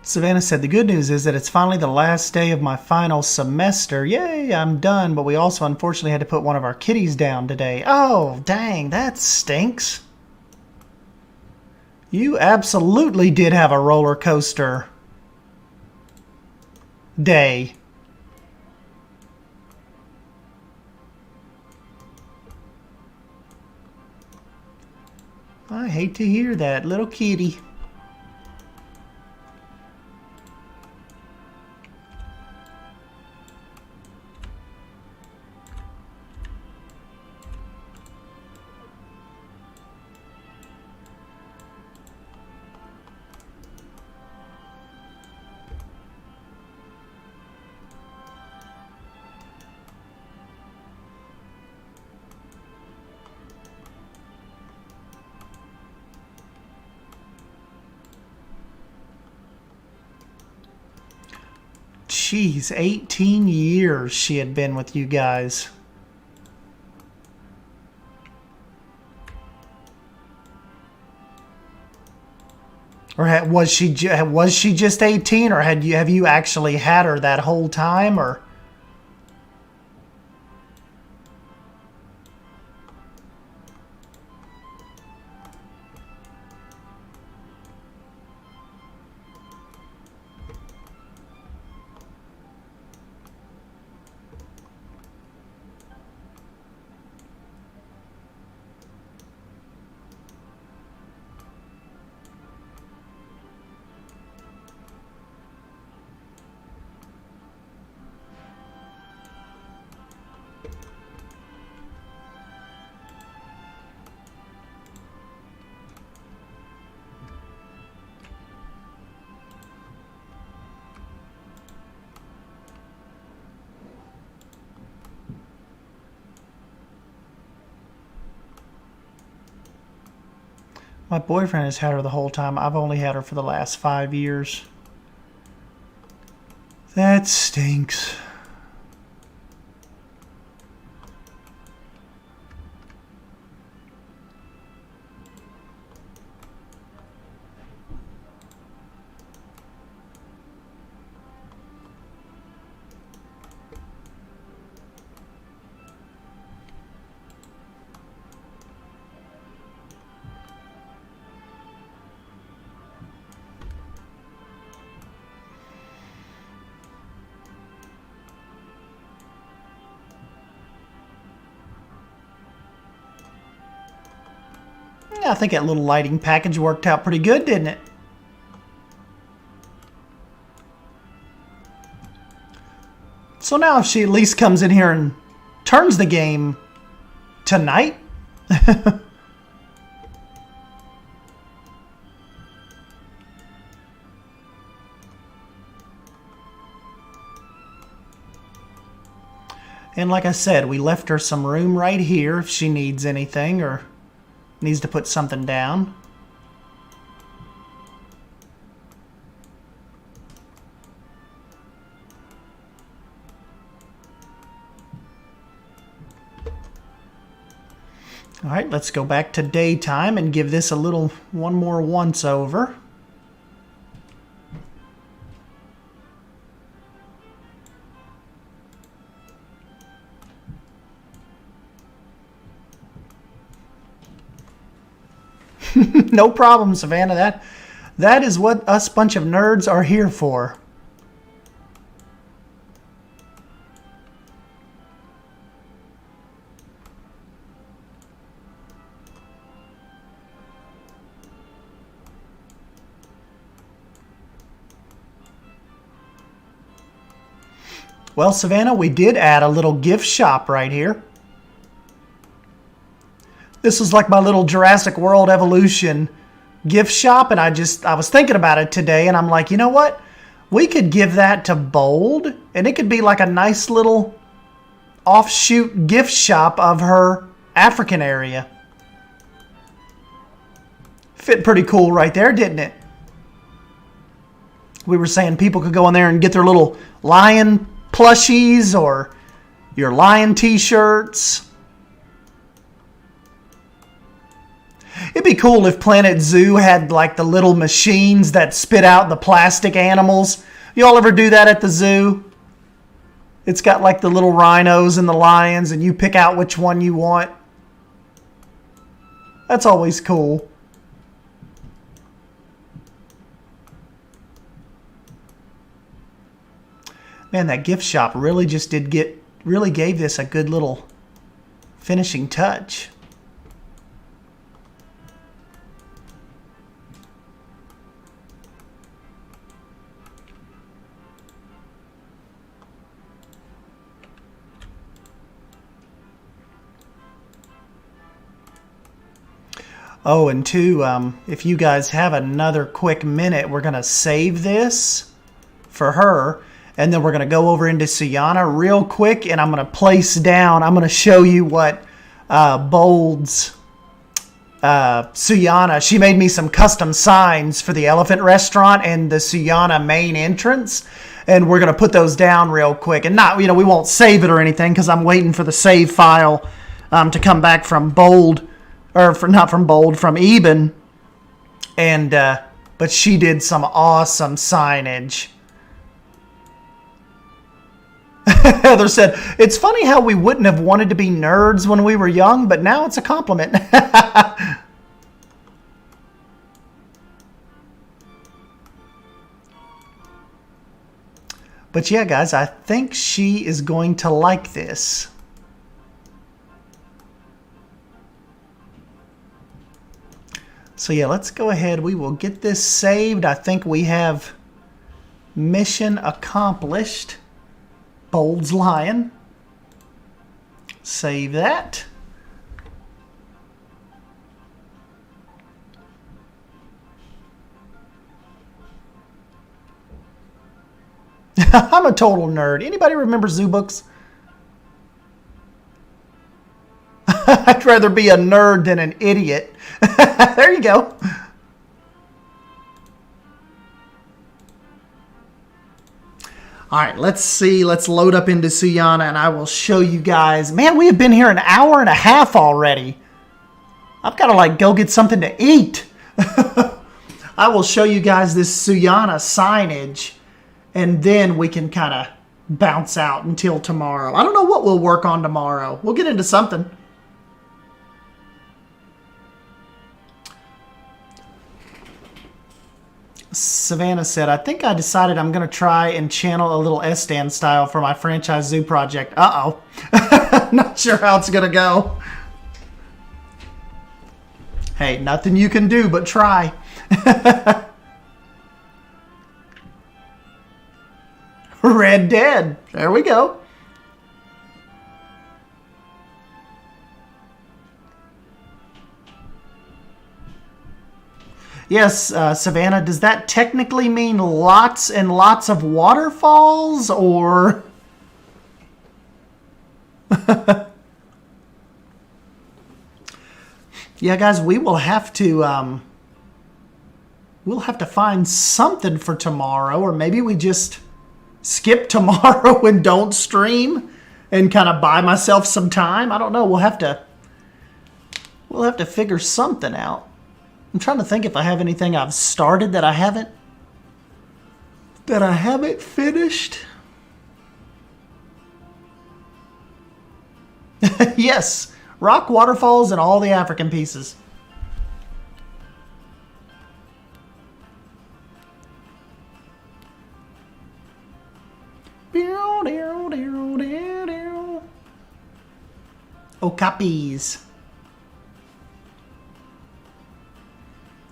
Savannah said, the good news is that it's finally the last day of my final semester. Yay, I'm done, but we also unfortunately had to put one of our kitties down today. Oh, dang, that stinks. You absolutely did have a roller coaster day. I hate to hear that, little kitty. Jeez, 18 years she had been with you guys. Or was she just 18, or have you actually had her that whole time, or? My boyfriend has had her the whole time. I've only had her for the last 5 years. That stinks. Yeah, I think that little lighting package worked out pretty good, didn't it? So now if she at least comes in here and turns the game tonight. And like I said, we left her some room right here if she needs anything or needs to put something down. All right, let's go back to daytime and give this a little one more once over. No problem, Savannah. That is what us bunch of nerds are here for. Well, Savannah, we did add a little gift shop right here. This was like my little Jurassic World Evolution gift shop, and I was thinking about it today, and I'm like, you know what? We could give that to Bold, and it could be like a nice little offshoot gift shop of her African area. Fit pretty cool right there, didn't it? We were saying people could go in there and get their little lion plushies or your lion t-shirts. It'd be cool if Planet Zoo had like the little machines that spit out the plastic animals. Y'all ever do that at the zoo? It's got like the little rhinos and the lions, and you pick out which one you want. That's always cool. Man, that gift shop really just really gave this a good little finishing touch. Oh, and two, if you guys have another quick minute, we're going to save this for her. And then we're going to go over into Suyana real quick. And I'm going to place down, I'm going to show you what Bold's Suyana. She made me some custom signs for the elephant restaurant and the Suyana main entrance. And we're going to put those down real quick. And not, we won't save it or anything because I'm waiting for the save file to come back from Bold. Or not from Bold, from Eben. And, but she did some awesome signage. Heather said, it's funny how we wouldn't have wanted to be nerds when we were young, but now it's a compliment. But yeah, guys, I think she is going to like this. So yeah, let's go ahead. We will get this saved. I think we have mission accomplished. Bold's Lion. Save that. I'm a total nerd. Anybody remember Zoo Books? I'd rather be a nerd than an idiot. There you go. All right, let's see. Let's load up into Suyana and I will show you guys. Man, we have been here an hour and a half already. I've got to like go get something to eat. I will show you guys this Suyana signage and then we can kind of bounce out until tomorrow. I don't know what we'll work on tomorrow. We'll get into something. Savannah said, I think I decided I'm going to try and channel a little S-stand style for my franchise zoo project. Uh-oh. Not sure how it's going to go. Hey, nothing you can do but try. Red Dead. There we go. Yes, Savannah, does that technically mean lots and lots of waterfalls, or? Yeah, guys, we will have to, we'll have to find something for tomorrow, or maybe we just skip tomorrow and don't stream and kind of buy myself some time. I don't know. We'll have to figure something out. I'm trying to think if I have anything I've started that I haven't finished. Yes, rock waterfalls and all the African pieces. Oh, copies.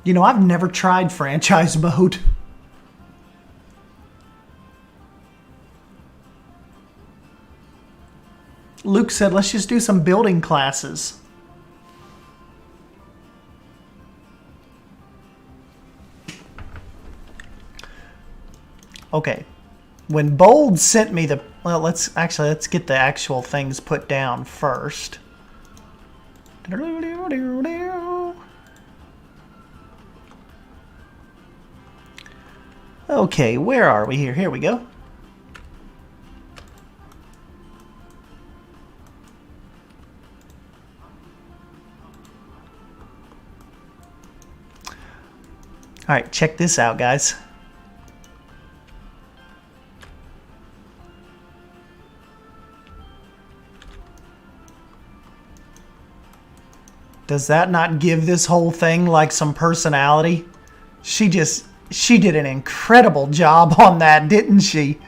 You know, I've never tried franchise mode. Luke said, let's just do some building classes. Okay. When Bold sent me the... Well, let's get the actual things put down first. Okay, where are we here? Here we go. All right, check this out, guys. Does that not give this whole thing like some personality? She did an incredible job on that, didn't she?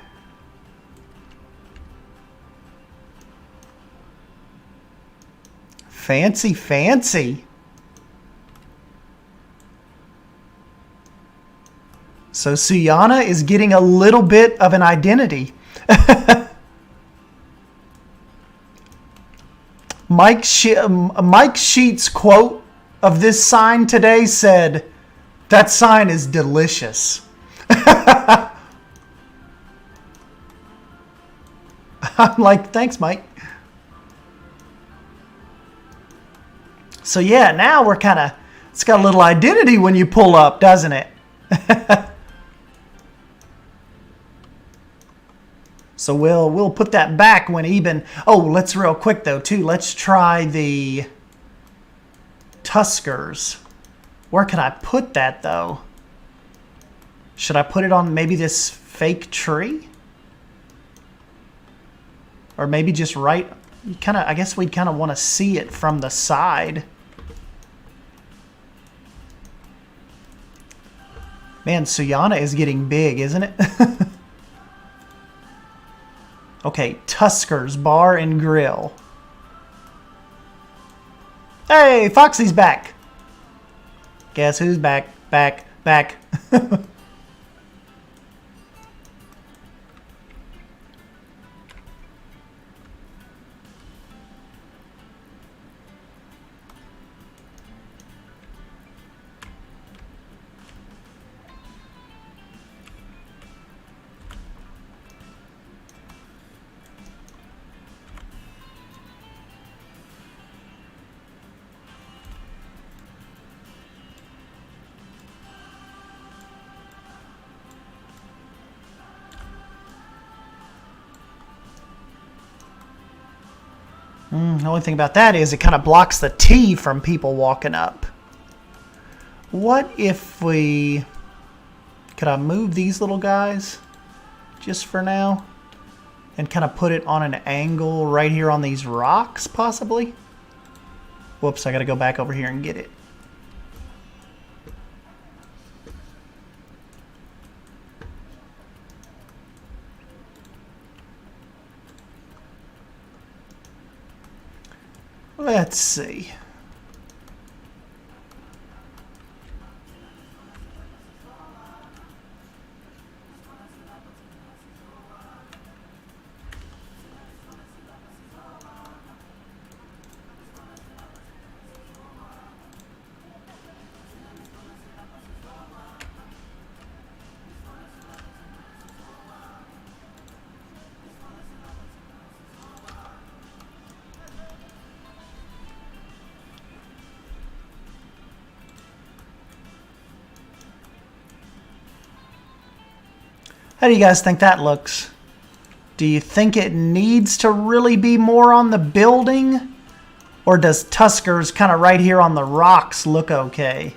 Fancy, fancy. So Suyana is getting a little bit of an identity. Mike Sheet's quote of this sign today said, "That sign is delicious." I'm like, thanks, Mike. So yeah, now we're kind of, it's got a little identity when you pull up, doesn't it? So we'll put that back when Eben... Oh, let's real quick, though, too. Let's try the Tuskers. Where can I put that, though? Should I put it on maybe this fake tree? Or maybe just right... I guess we'd kind of want to see it from the side. Man, Suyana is getting big, isn't it? Okay, Tuskers Bar and Grill. Hey, Foxy's back. Guess who's back? Back. The only thing about that is it kind of blocks the T from people walking up. What if we... Could I move these little guys just for now? And kind of put it on an angle right here on these rocks, possibly? Whoops, I got to go back over here and get it. Let's see. How do you guys think that looks? Do you think it needs to really be more on the building? Or does Tuskers kind of right here on the rocks look okay?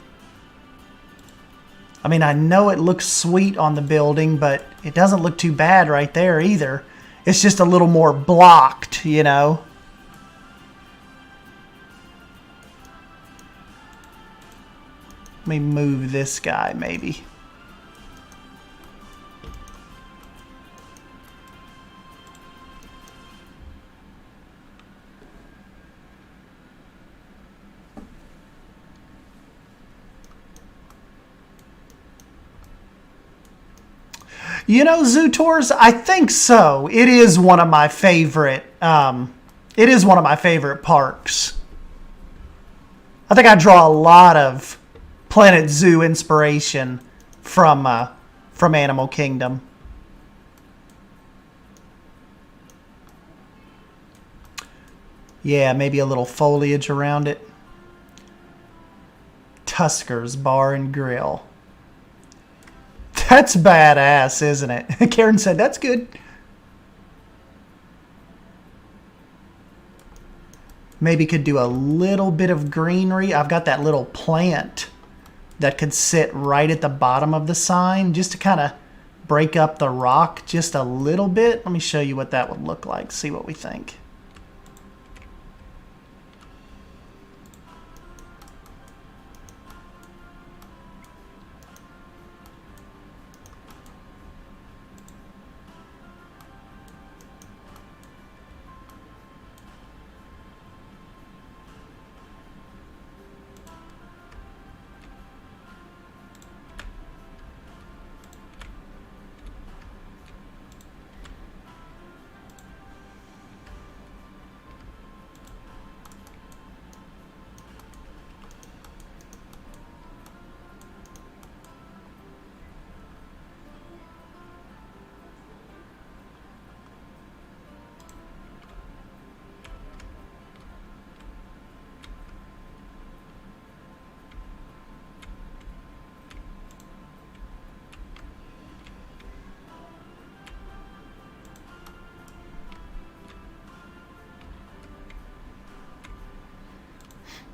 I mean, I know it looks sweet on the building, but it doesn't look too bad right there either. It's just a little more blocked, you know? Let me move this guy maybe. You know, Zoo Tours, I think so. It is one of my favorite. It is one of my favorite parks. I think I draw a lot of Planet Zoo inspiration from Animal Kingdom. Yeah, maybe a little foliage around it. Tuskers Bar and Grill. That's badass, isn't it? Karen said, that's good. Maybe could do a little bit of greenery. I've got that little plant that could sit right at the bottom of the sign just to kind of break up the rock just a little bit. Let me show you what that would look like, see what we think.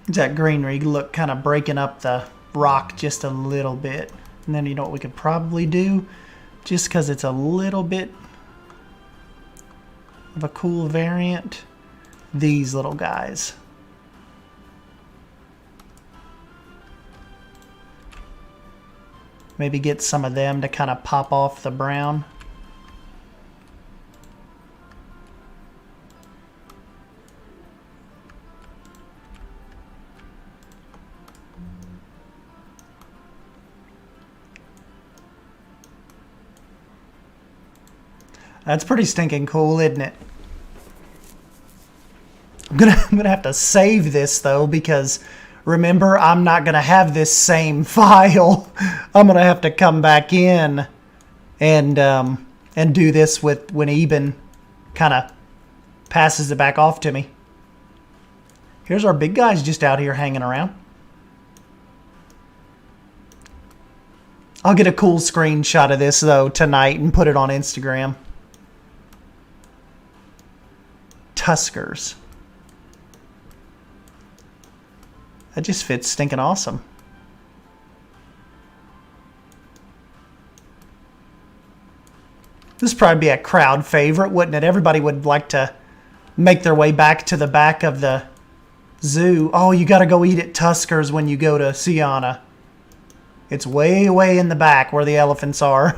That greenery look kind of breaking up the rock just a little bit. And then you know what we could probably do, just because it's a little bit of a cool variant, these little guys. Maybe get some of them to kind of pop off the brown. That's pretty stinking cool, isn't it? I'm gonna have to save this though, because remember, I'm not gonna have this same file. I'm gonna have to come back in and do this with when Eben kind of passes it back off to me. Here's our big guys just out here hanging around. I'll get a cool screenshot of this though tonight and put it on Instagram. Tuskers. That just fits stinking awesome. This would probably be a crowd favorite, wouldn't it? Everybody would like to make their way back to the back of the zoo. Oh, you got to go eat at Tuskers when you go to Suyana. It's way, way in the back where the elephants are.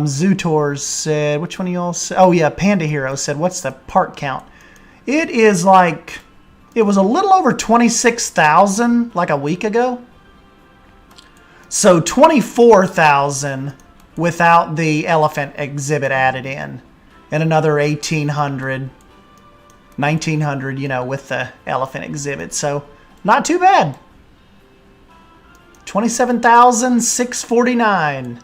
Zoo Tours said, which one of y'all said? Oh yeah, Panda Hero said, what's the park count? It is like, it was a little over 26,000 like a week ago. So 24,000 without the elephant exhibit added in. And another 1,800, 1,900, you know, with the elephant exhibit. So not too bad. 27,649.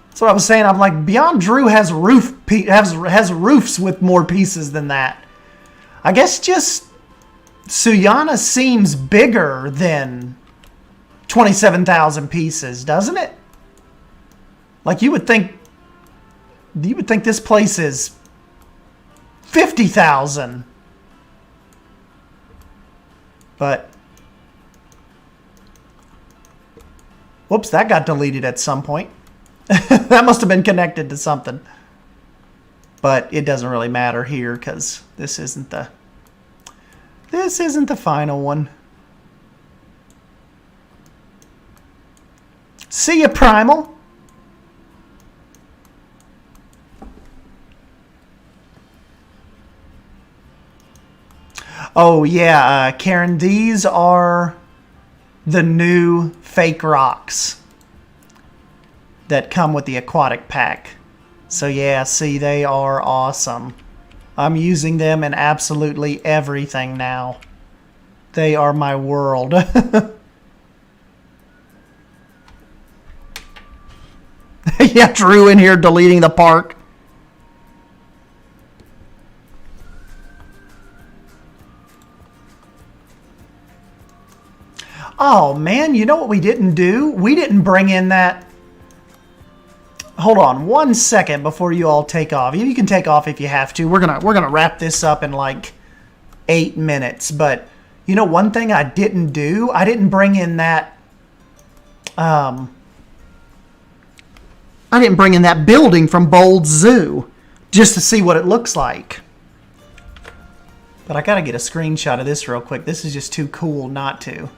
That's what I was saying. I'm like, Beyond Drew has has roofs with more pieces than that. I guess just Suyana seems bigger than 27,000 pieces, doesn't it? Like you would think this place is 50,000. But whoops, that got deleted at some point. That must have been connected to something. But it doesn't really matter here because this isn't the final one. See ya, Primal. Oh yeah, Karen, these are the new fake rocks that come with the aquatic pack. So yeah, see, they are awesome. I'm using them in absolutely everything now. They are my world. Yeah, Drew in here deleting the park. Oh man, you know what we didn't do? We didn't bring in that. Hold on 1 second before you all take off. You can take off if you have to. We're gonna wrap this up in like 8 minutes. But You know, one thing I didn't do, I didn't bring in that, I didn't bring in that building from Bold Zoo just to see what it looks like. But I gotta get a screenshot of this real quick. This is just too cool not to.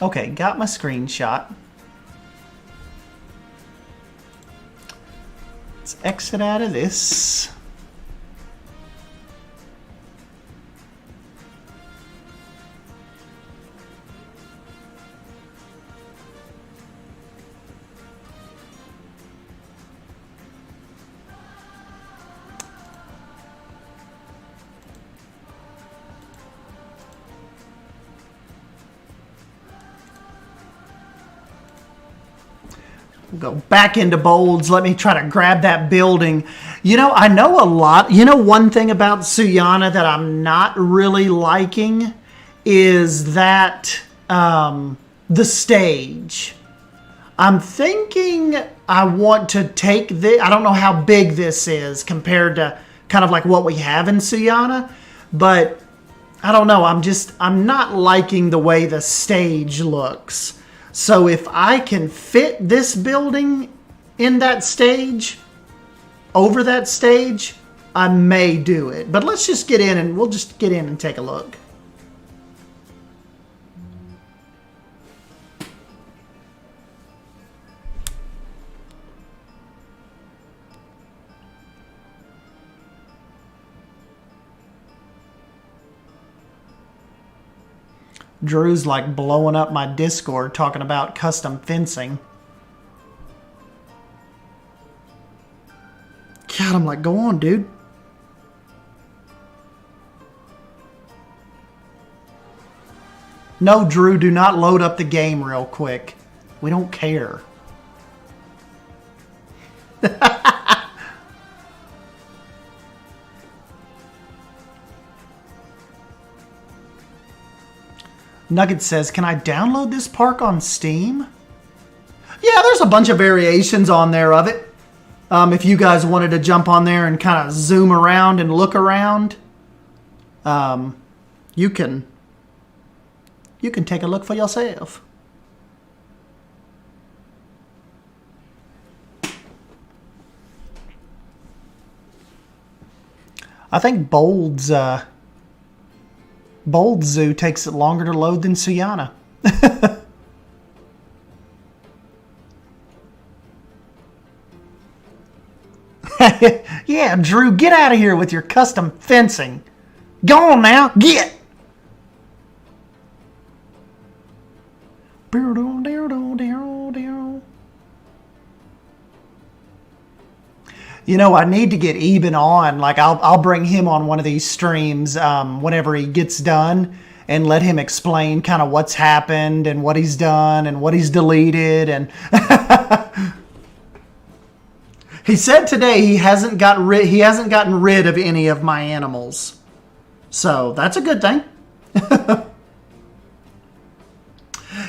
Okay, got my screenshot. Let's exit out of this. Go back into Bolds. Let me try to grab that building. You know, I know a lot. You know, one thing about Suyana that I'm not really liking is that the stage. I'm thinking I want to take this. I don't know how big this is compared to kind of like what we have in Suyana, but I don't know. I'm not liking the way the stage looks. So if I can fit this building in that stage, over that stage, I may do it. But let's just get in and we'll just get in and take a look. Drew's like blowing up my Discord talking about custom fencing. God, I'm like, go on, dude. No, Drew, do not load up the game real quick. We don't care. Nugget says, can I download this park on Steam? Yeah, there's a bunch of variations on there of it. If you guys wanted to jump on there and kind of zoom around and look around, you can take a look for yourself. I think Bold Zoo takes it longer to load than Suyana. Yeah, Drew, get out of here with your custom fencing. Go on now, get! You know, I need to get Eben on. Like, I'll bring him on one of these streams whenever he gets done and let him explain kind of what's happened and what he's done and what he's deleted. And he said today he hasn't gotten rid of any of my animals, so that's a good thing.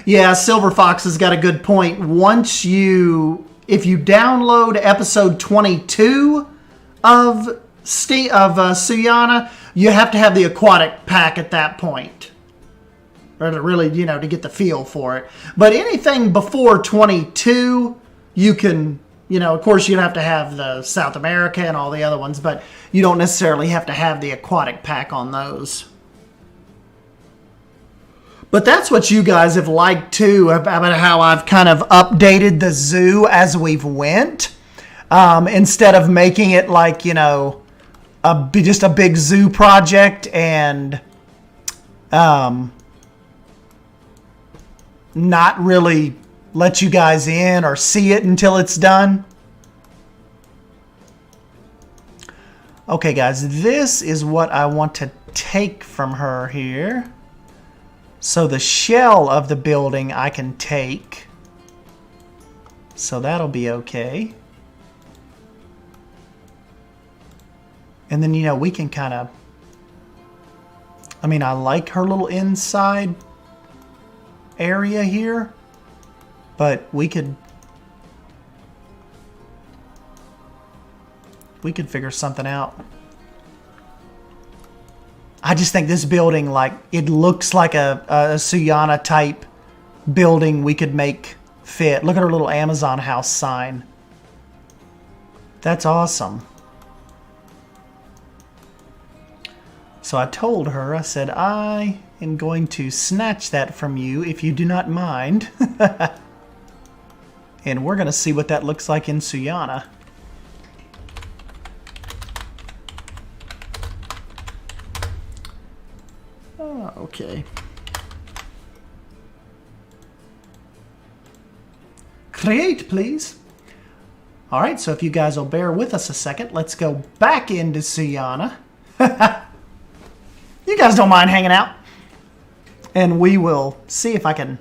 Yeah, Silver Fox has got a good point. If you download episode 22 of Suyana, you have to have the aquatic pack at that point, or to really, to get the feel for it. But anything before 22, you can, of course, you'd have to have the South America and all the other ones, but you don't necessarily have to have the aquatic pack on those. But that's what you guys have liked too, about how I've kind of updated the zoo as we've went. Instead of making it like, just a big zoo project and not really let you guys in or see it until it's done. Okay, guys, this is what I want to take from her here. So the shell of the building I can take. So that'll be okay. And then, we can kind of... I mean, I like her little inside area here. But we could we could figure something out. I just think this building, like, it looks like a Suyana type building we could make fit. Look at her little Amazon house sign. That's awesome. So I told her, I said, I am going to snatch that from you if you do not mind. And we're going to see what that looks like in Suyana. Oh, okay. Create, please. All right, so if you guys will bear with us a second, let's go back into Suyana. You guys don't mind hanging out? And we will see if I can...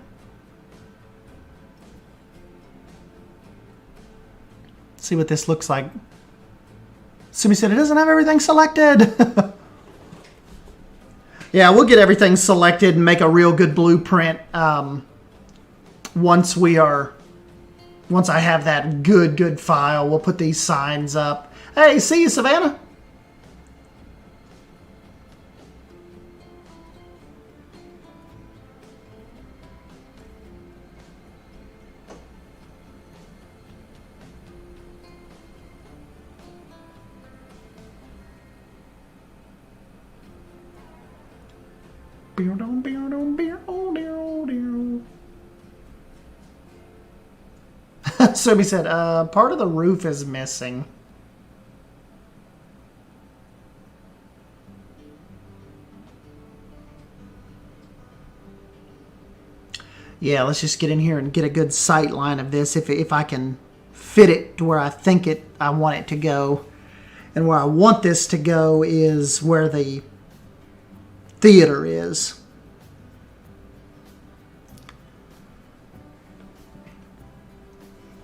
see what this looks like. Sumi said it doesn't have everything selected. Yeah, we'll get everything selected and make a real good blueprint once I have that good file. We'll put these signs up. Hey, see you, Savannah. Sobi said, part of the roof is missing. Yeah, let's just get in here and get a good sight line of this if I can fit it to where I think I want it to go. And where I want this to go is where the theater is.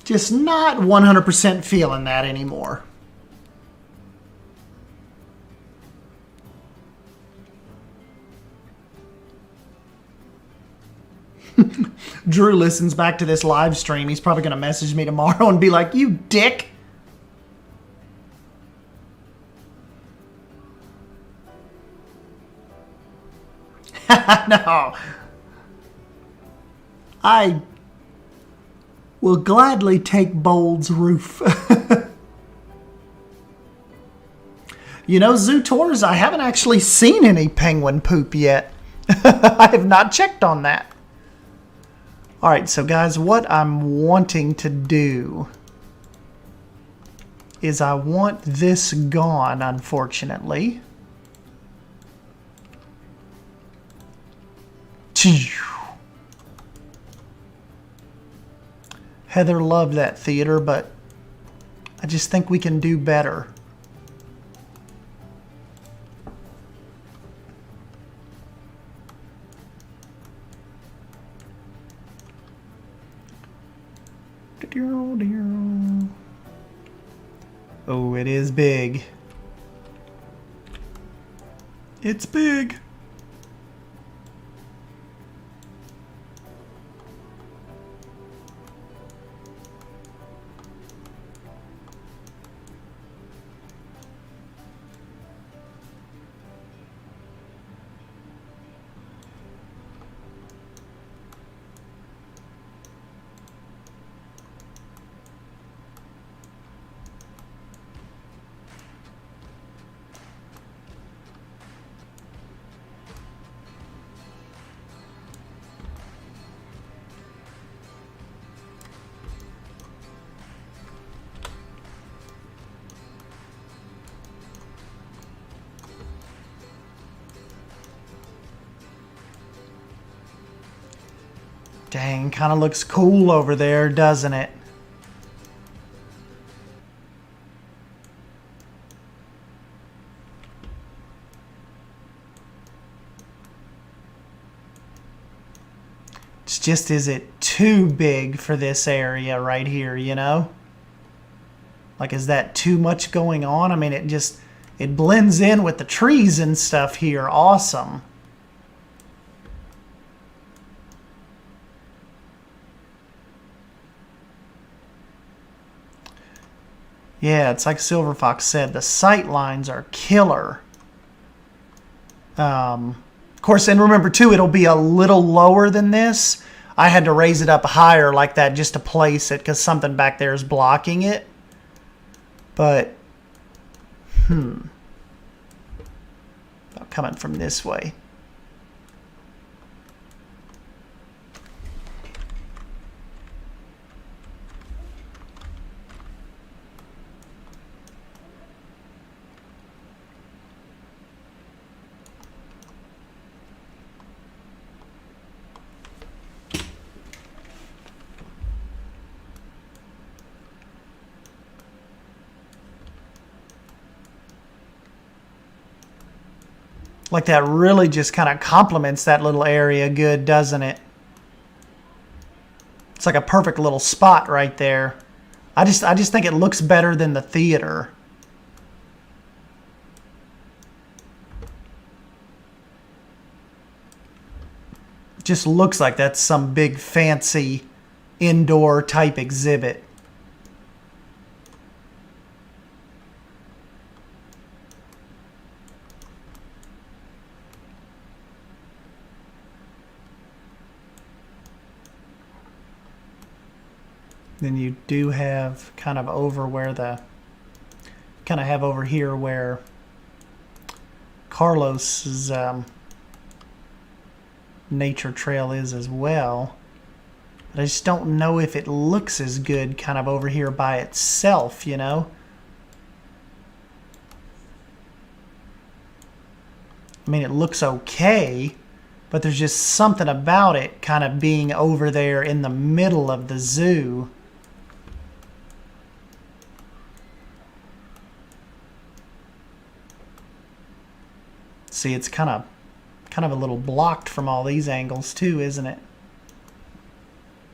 Just not 100% feeling that anymore. Drew listens back to this live stream. He's probably going to message me tomorrow and be like, you dick. No. I will gladly take Bold's roof. You know, Zoo Tours, I haven't actually seen any penguin poop yet. I have not checked on that. All right, so guys, what I'm wanting to do is I want this gone, unfortunately. Heather loved that theater, but I just think we can do better. Oh, it is big. It's big. Dang, kind of looks cool over there, doesn't it? It's just, is it too big for this area right here, you know? Like, is that too much going on? I mean, it blends in with the trees and stuff here. Awesome. Yeah, it's like Silver Fox said, the sight lines are killer. Of course, and remember too, it'll be a little lower than this. I had to raise it up higher like that just to place it because something back there is blocking it. But, coming from this way. Like that really just kind of complements that little area good, doesn't it? It's like a perfect little spot right there. I just think it looks better than the theater. Just looks like that's some big fancy indoor type exhibit. Then you do have kind of over where the, kind of have over here where Carlos's nature trail is as well. But I just don't know if it looks as good kind of over here by itself, you know? I mean, it looks okay, but there's just something about it kind of being over there in the middle of the zoo. See, it's kind of a little blocked from all these angles too, isn't it?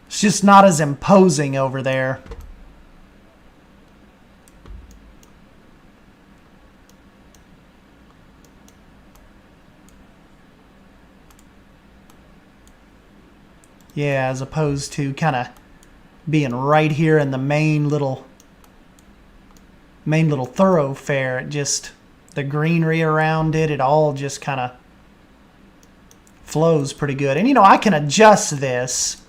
It's just not as imposing over there. Yeah, as opposed to kind of being right here in the main little thoroughfare. It just, the greenery around it, it all just kind of flows pretty good. And you know, I can adjust this.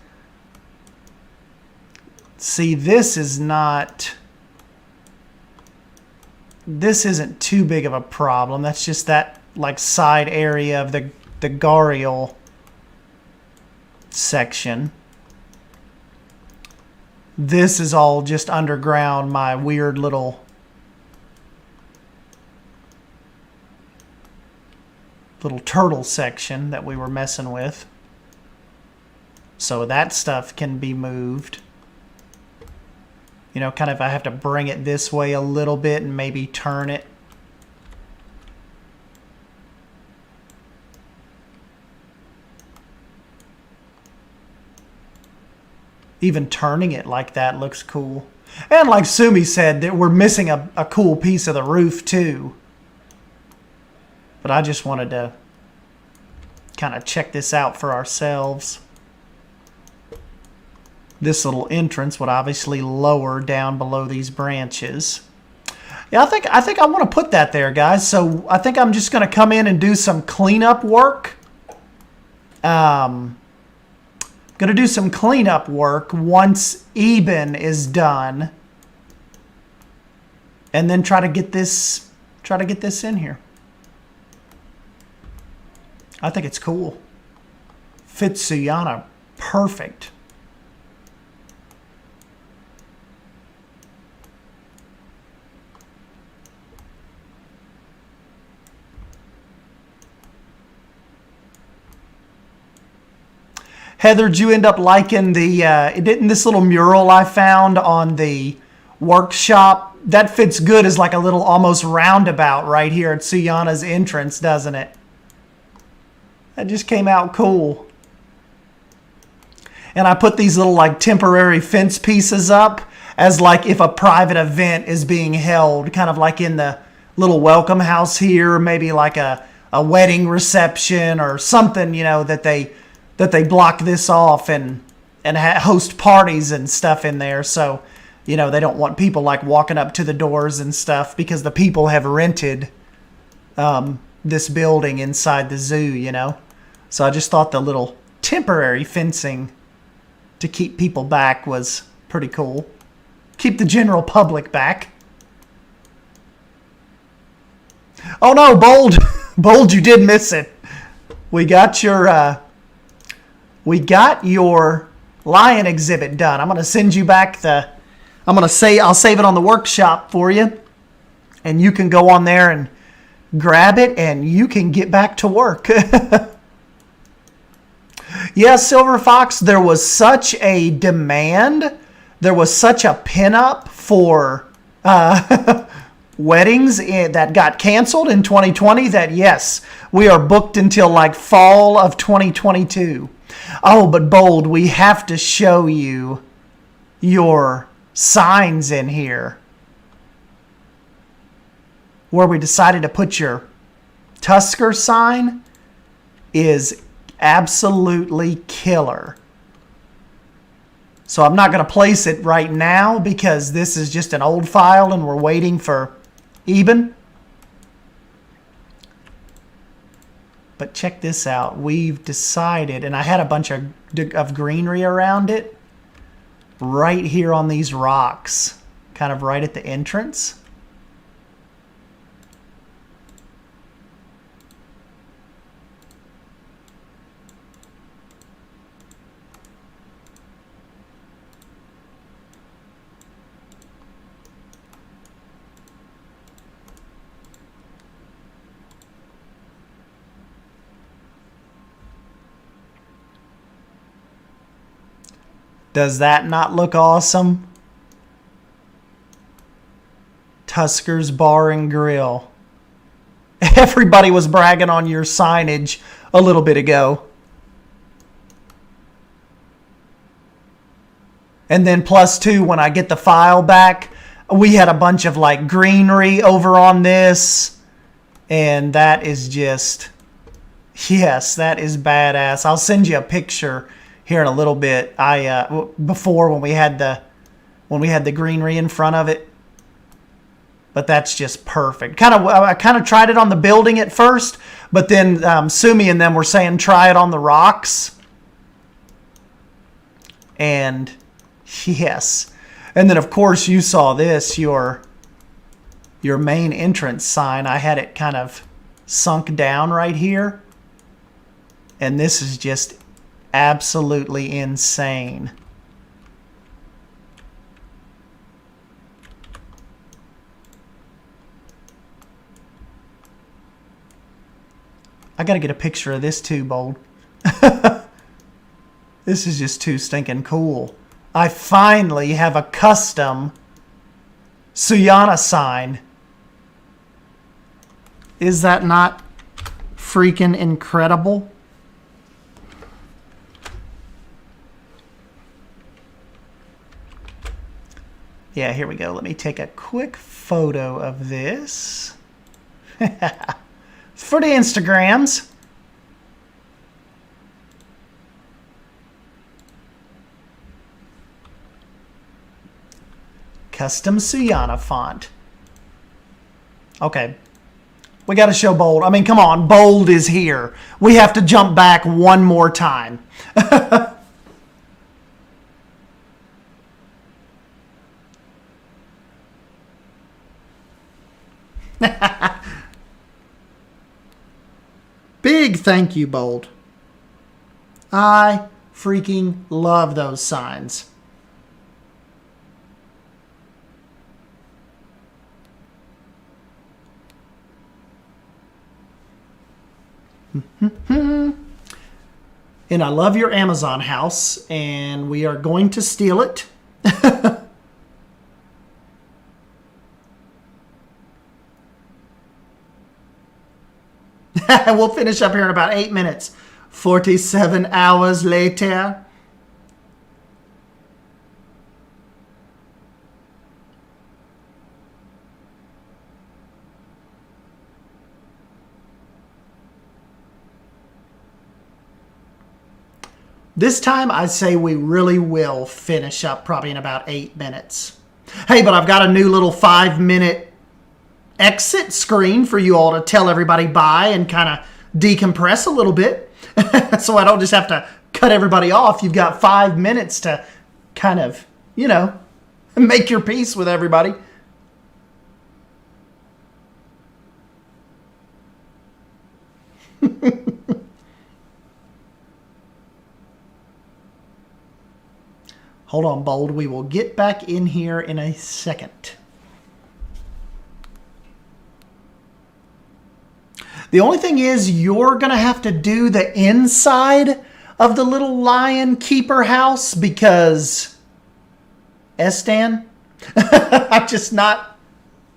See, this isn't too big of a problem. That's just that like side area of the Gariel section. This is all just underground, my weird little turtle section that we were messing with. So that stuff can be moved. You know, kind of, I have to bring it this way a little bit and maybe turn it. Even turning it like that looks cool. And like Sumi said, that we're missing a cool piece of the roof too. But I just wanted to kind of check this out for ourselves. This little entrance would obviously lower down below these branches. Yeah, I think I want to put that there, guys. So I think I'm just going to come in and do some cleanup work. Going to do some cleanup work once Eben is done. And then try to get this in here. I think it's cool. Fits Suyana perfect. Heather, did you end up liking didn't this little mural I found on the workshop? That fits good as like a little almost roundabout right here at Suyana's entrance, doesn't it? That just came out cool. And I put these little like temporary fence pieces up as like if a private event is being held, kind of like in the little welcome house here, maybe like a wedding reception or something, you know, that they block this off and host parties and stuff in there. So you know, they don't want people like walking up to the doors and stuff because the people have rented this building inside the zoo, you know. So I just thought the little temporary fencing to keep people back was pretty cool. Keep the general public back. Oh no, Bold. Bold, you did miss it. We got your lion exhibit done. I'm going to send you back I'll save it on the workshop for you. And you can go on there and grab it and you can get back to work. Yeah, Silver Fox, there was such a demand. There was such a pinup for weddings that got canceled in 2020 that, yes, we are booked until like fall of 2022. Oh, but Bold, we have to show you your signs in here where we decided to put your Tusker sign is absolutely killer. So I'm not going to place it right now because this is just an old file and we're waiting for Eben. But check this out. We've decided, and I had a bunch of greenery around it right here on these rocks, kind of right at the entrance. Does that not look awesome? Tusker's Bar and Grill. Everybody was bragging on your signage a little bit ago. And then +2, when I get the file back, we had a bunch of like greenery over on this. And that is just, yes, that is badass. I'll send you a picture here in a little bit. Before when we had the greenery in front of it, but that's just perfect. I kind of tried it on the building at first, but then Sumi and them were saying try it on the rocks, and yes, and then of course you saw this your main entrance sign. I had it kind of sunk down right here, and this is just absolutely insane. I gotta get a picture of this too, Bold. This is just too stinking cool. I finally have a custom Suyana sign. Is that not freaking incredible? Yeah, here we go. Let me take a quick photo of this. For the Instagrams. Custom Suyana font. Okay. We got to show Bold. I mean, come on. Bold is here. We have to jump back one more time. Big thank you, Bold. I freaking love those signs. And I love your Amazon house, and we are going to steal it. We'll finish up here in about 8 minutes. 47 hours later. This time, I'd say we really will finish up probably in about 8 minutes. Hey, but I've got a new little 5-minute exit screen for you all to tell everybody bye and kind of decompress a little bit. So I don't just have to cut everybody off. You've got 5 minutes to kind of, you know, make your peace with everybody. Hold on, Bold. We will get back in here in a second. The only thing is you're going to have to do the inside of the little lion keeper house because Stan, I'm just not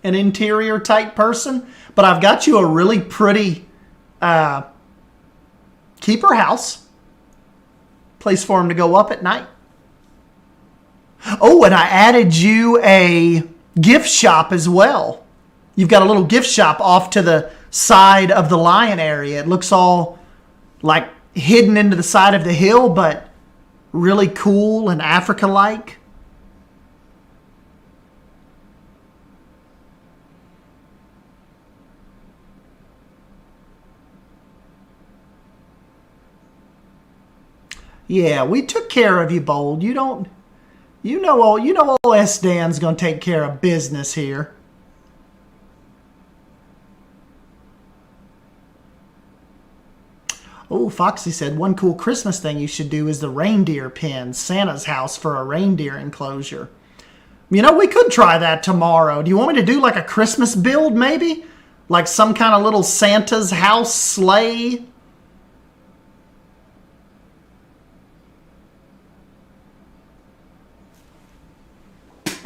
an interior type person, but I've got you a really pretty keeper house. Place for him to go up at night. Oh, and I added you a gift shop as well. You've got a little gift shop off to the side of the lion area. It looks all like hidden into the side of the hill, but really cool and Africa-like. Yeah, we took care of you, Bold. You know old S. Dan's gonna take care of business here. Oh, Foxy said, one cool Christmas thing you should do is the reindeer pen, Santa's house for a reindeer enclosure. You know, we could try that tomorrow. Do you want me to do like a Christmas build maybe? Like some kind of little Santa's house sleigh?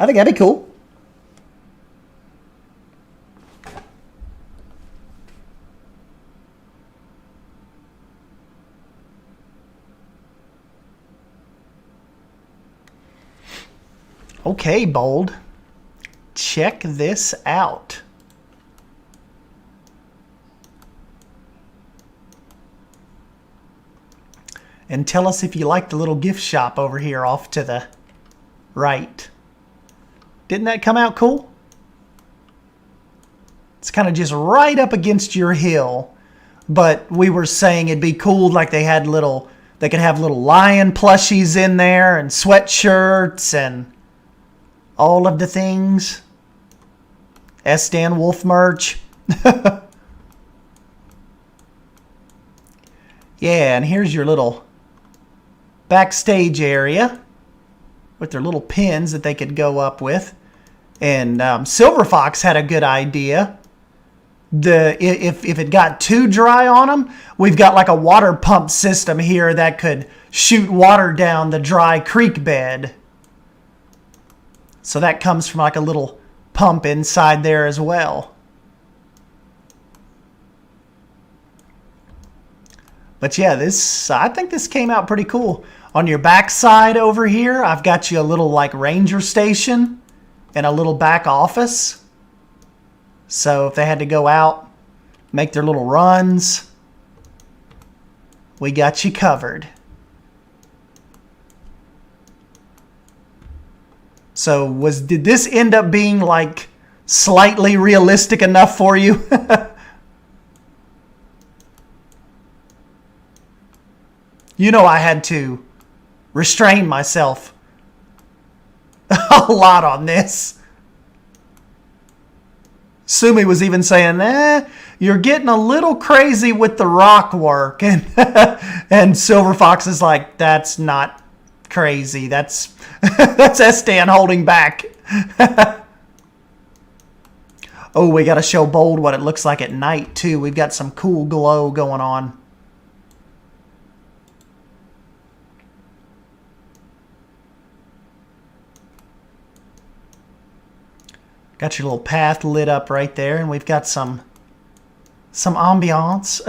I think that'd be cool. Okay, Bold. Check this out. And tell us if you like the little gift shop over here off to the right. Didn't that come out cool? It's kind of just right up against your hill. But we were saying it'd be cool like they could have little lion plushies in there and sweatshirts and all of the things. S-Dan Wolf merch. Yeah, and here's your little backstage area with their little pins that they could go up with. And Silver Fox had a good idea. If it got too dry on them, we've got like a water pump system here that could shoot water down the dry creek bed. So that comes from like a little pump inside there as well. But yeah, I think this came out pretty cool. On your back side over here, I've got you a little like ranger station and a little back office. So if they had to go out, make their little runs, we got you covered. So did this end up being like slightly realistic enough for you? You know I had to restrain myself a lot on this. Sumi was even saying, you're getting a little crazy with the rock work. And Silver Fox is like, that's not crazy. That's S-Dan holding back. Oh, we got to show Bold what it looks like at night, too. We've got some cool glow going on. Got your little path lit up right there, and we've got some ambiance.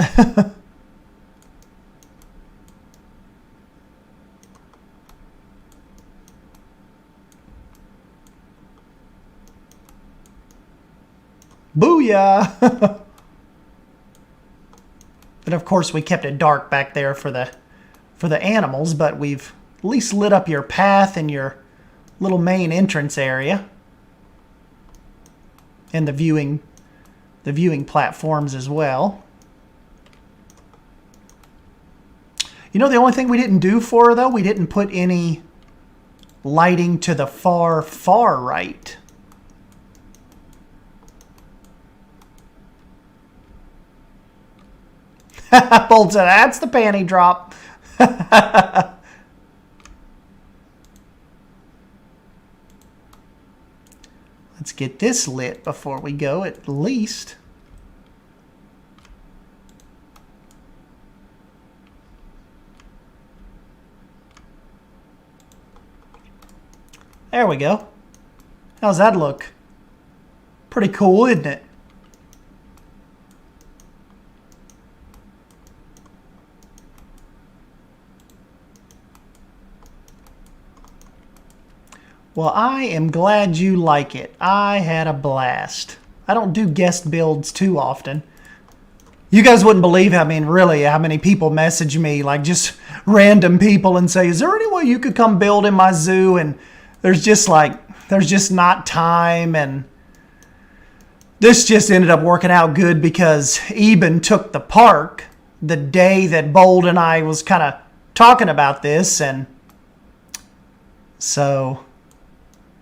Booyah! And of course we kept it dark back there for the animals, but we've at least lit up your path and your little main entrance area. and the viewing platforms as well. You know, the only thing we didn't do for her, though, we didn't put any lighting to the far right. Bolt said, that's the panty drop. Let's get this lit before we go, at least. There we go. How's that look? Pretty cool, isn't it? Well, I am glad you like it. I had a blast. I don't do guest builds too often. You guys wouldn't believe how many people message me, like just random people, and say, is there any way you could come build in my zoo? And there's just not time. And this just ended up working out good because Eben took the park the day that Bold and I was kind of talking about this. And so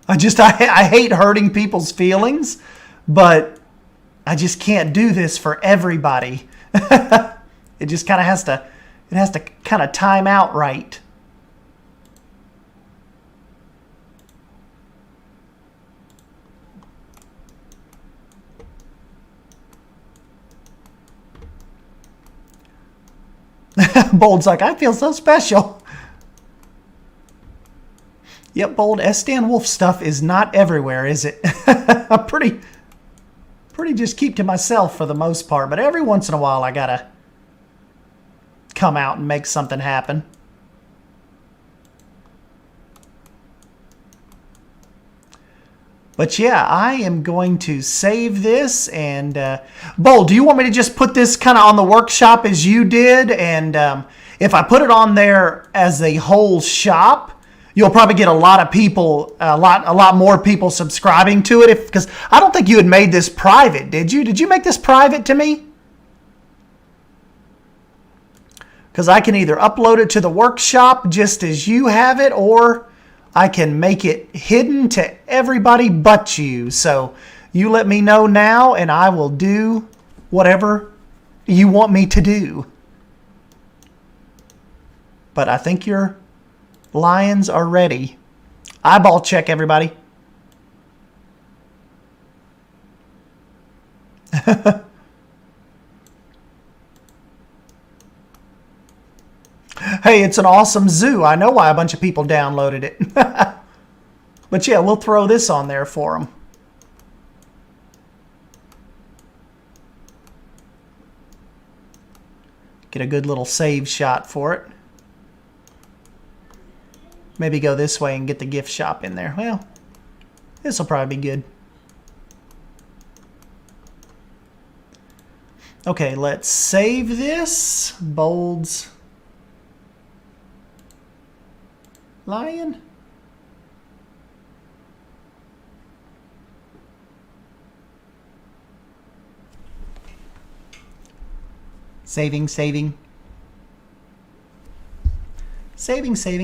I hate hurting people's feelings, but I just can't do this for everybody. It just kind of has to kind of time out right. Bold's like, I feel so special. Yep, Bold, S. Stan Wolf stuff is not everywhere, is it? I'm pretty just keep to myself for the most part, but every once in a while I gotta come out and make something happen. But yeah, I am going to save this, and Bold, do you want me to just put this kind of on the workshop as you did? And if I put it on there as a whole shop, you'll probably get a lot of people, a lot more people subscribing to it. Because I don't think you had made this private, did you? Did you make this private to me? Because I can either upload it to the workshop just as you have it, or I can make it hidden to everybody but you. So you let me know now, and I will do whatever you want me to do. But I think your lions are ready. Eyeball check, everybody. Hey, it's an awesome zoo. I know why a bunch of people downloaded it. But yeah, we'll throw this on there for them. Get a good little save shot for it. Maybe go this way and get the gift shop in there. Well, this will probably be good. Okay, let's save this. Bold's lion. Saving. Saving.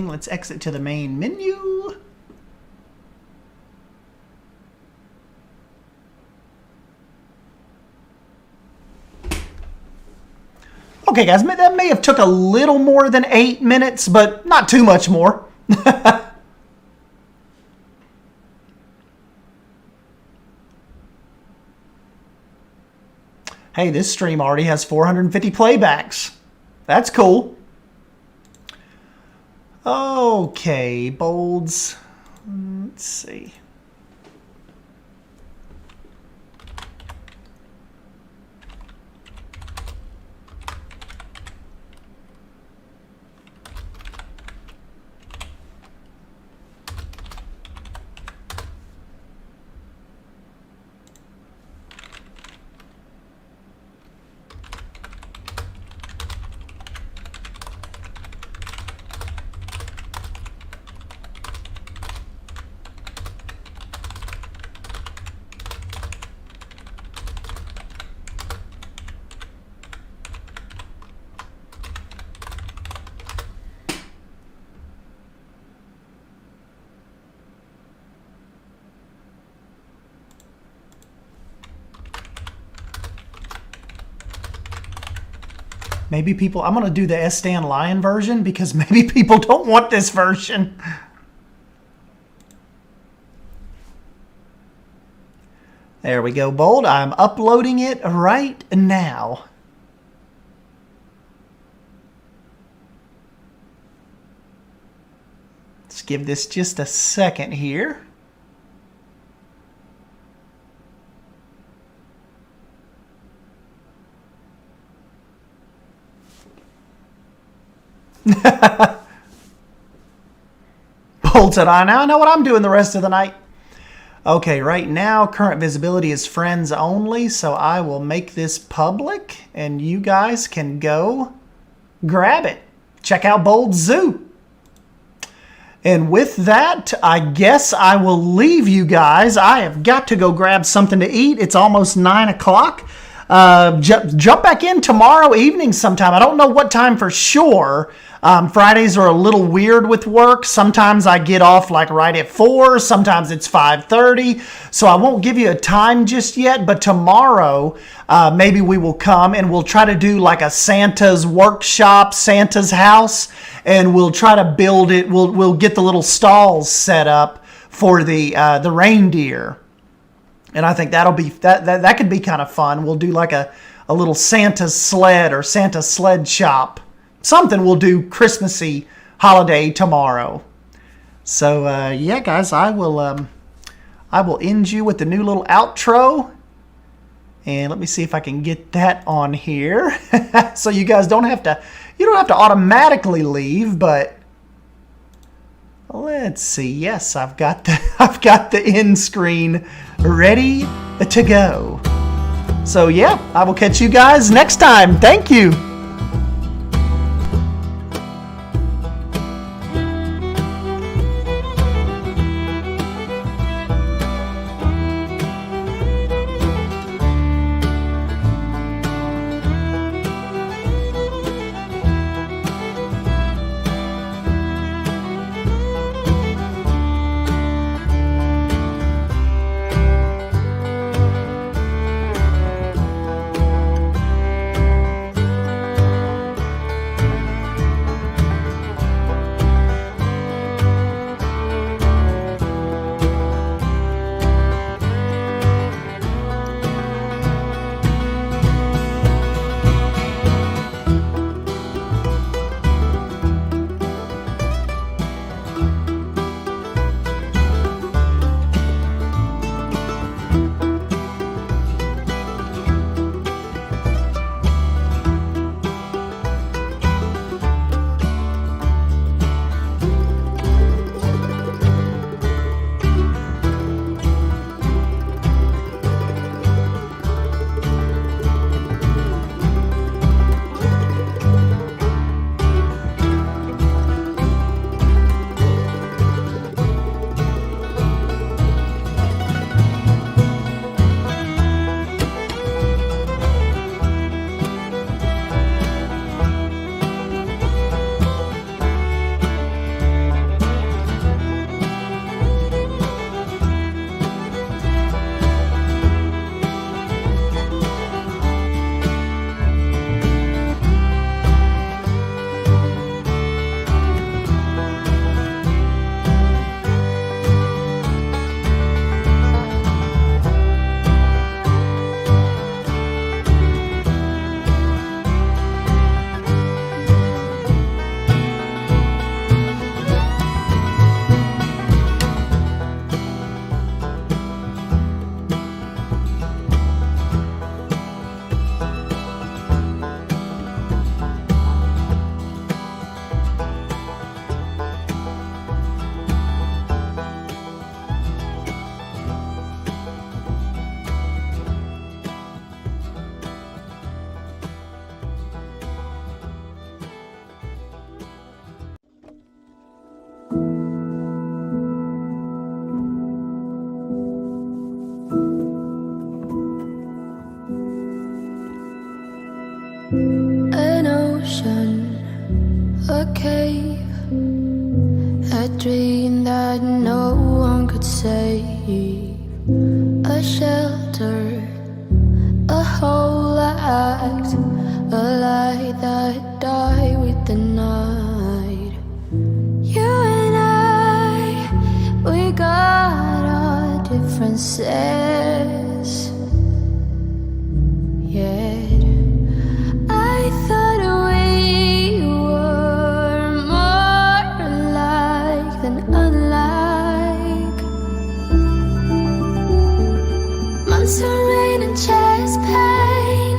Let's exit to the main menu. Okay, guys, that may have took a little more than 8 minutes, but not too much more. Hey, this stream already has 450 playbacks. That's cool. Okay, Bolds. Let's see. Maybe people, I'm going to do the S-Stan Lion version because maybe people don't want this version. There we go, Bold. I'm uploading it right now. Let's give this just a second here. Bold said, I now know what I'm doing the rest of the night. Okay, right now, current visibility is friends only, so I will make this public, and you guys can go grab it. Check out Bold Zoo. And with that, I guess I will leave you guys. I have got to go grab something to eat. It's almost 9 o'clock. Jump back in tomorrow evening sometime. I don't know what time for sure. Fridays are a little weird with work. Sometimes I get off like right at 4. Sometimes it's 5:30. So I won't give you a time just yet. But tomorrow, maybe we will come and we'll try to do like a Santa's workshop, Santa's house. And we'll try to build it. We'll get the little stalls set up for the reindeer. And I think that'll be that could be kind of fun. We'll do like a little Santa's sled or Santa sled shop. Something we'll do Christmassy holiday tomorrow. So yeah, guys, I will end you with the new little outro. And let me see if I can get that on here. So you guys don't have to automatically leave, but let's see. Yes, I've got the end screen ready to go. So yeah, I will catch you guys next time. Thank you. An ocean, a cave, a dream that no one could save, a shelter, a whole act a light that died with the night. You and we got our differences. Yet I thought we were more alike than unlike. Months of rain and chest pain.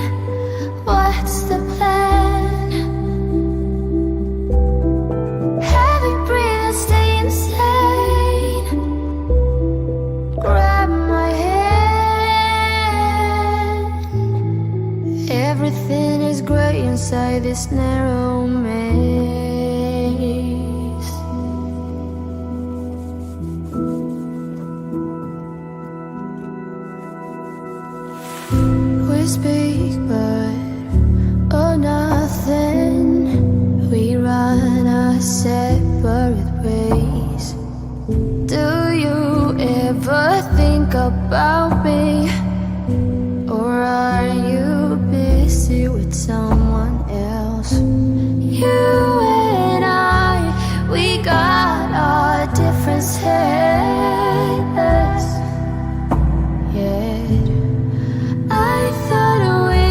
What's the plan? Heavy breathing, stay insane. Grab my hand. Everything is grey inside this narrow maze. We speak but oh nothing. We run our separate ways. Do you ever think about me? Or are you busy with someone else? You and we got our differences. Yet I thought we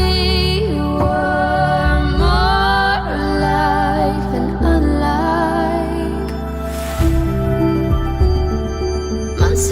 were more alike than unlike. Months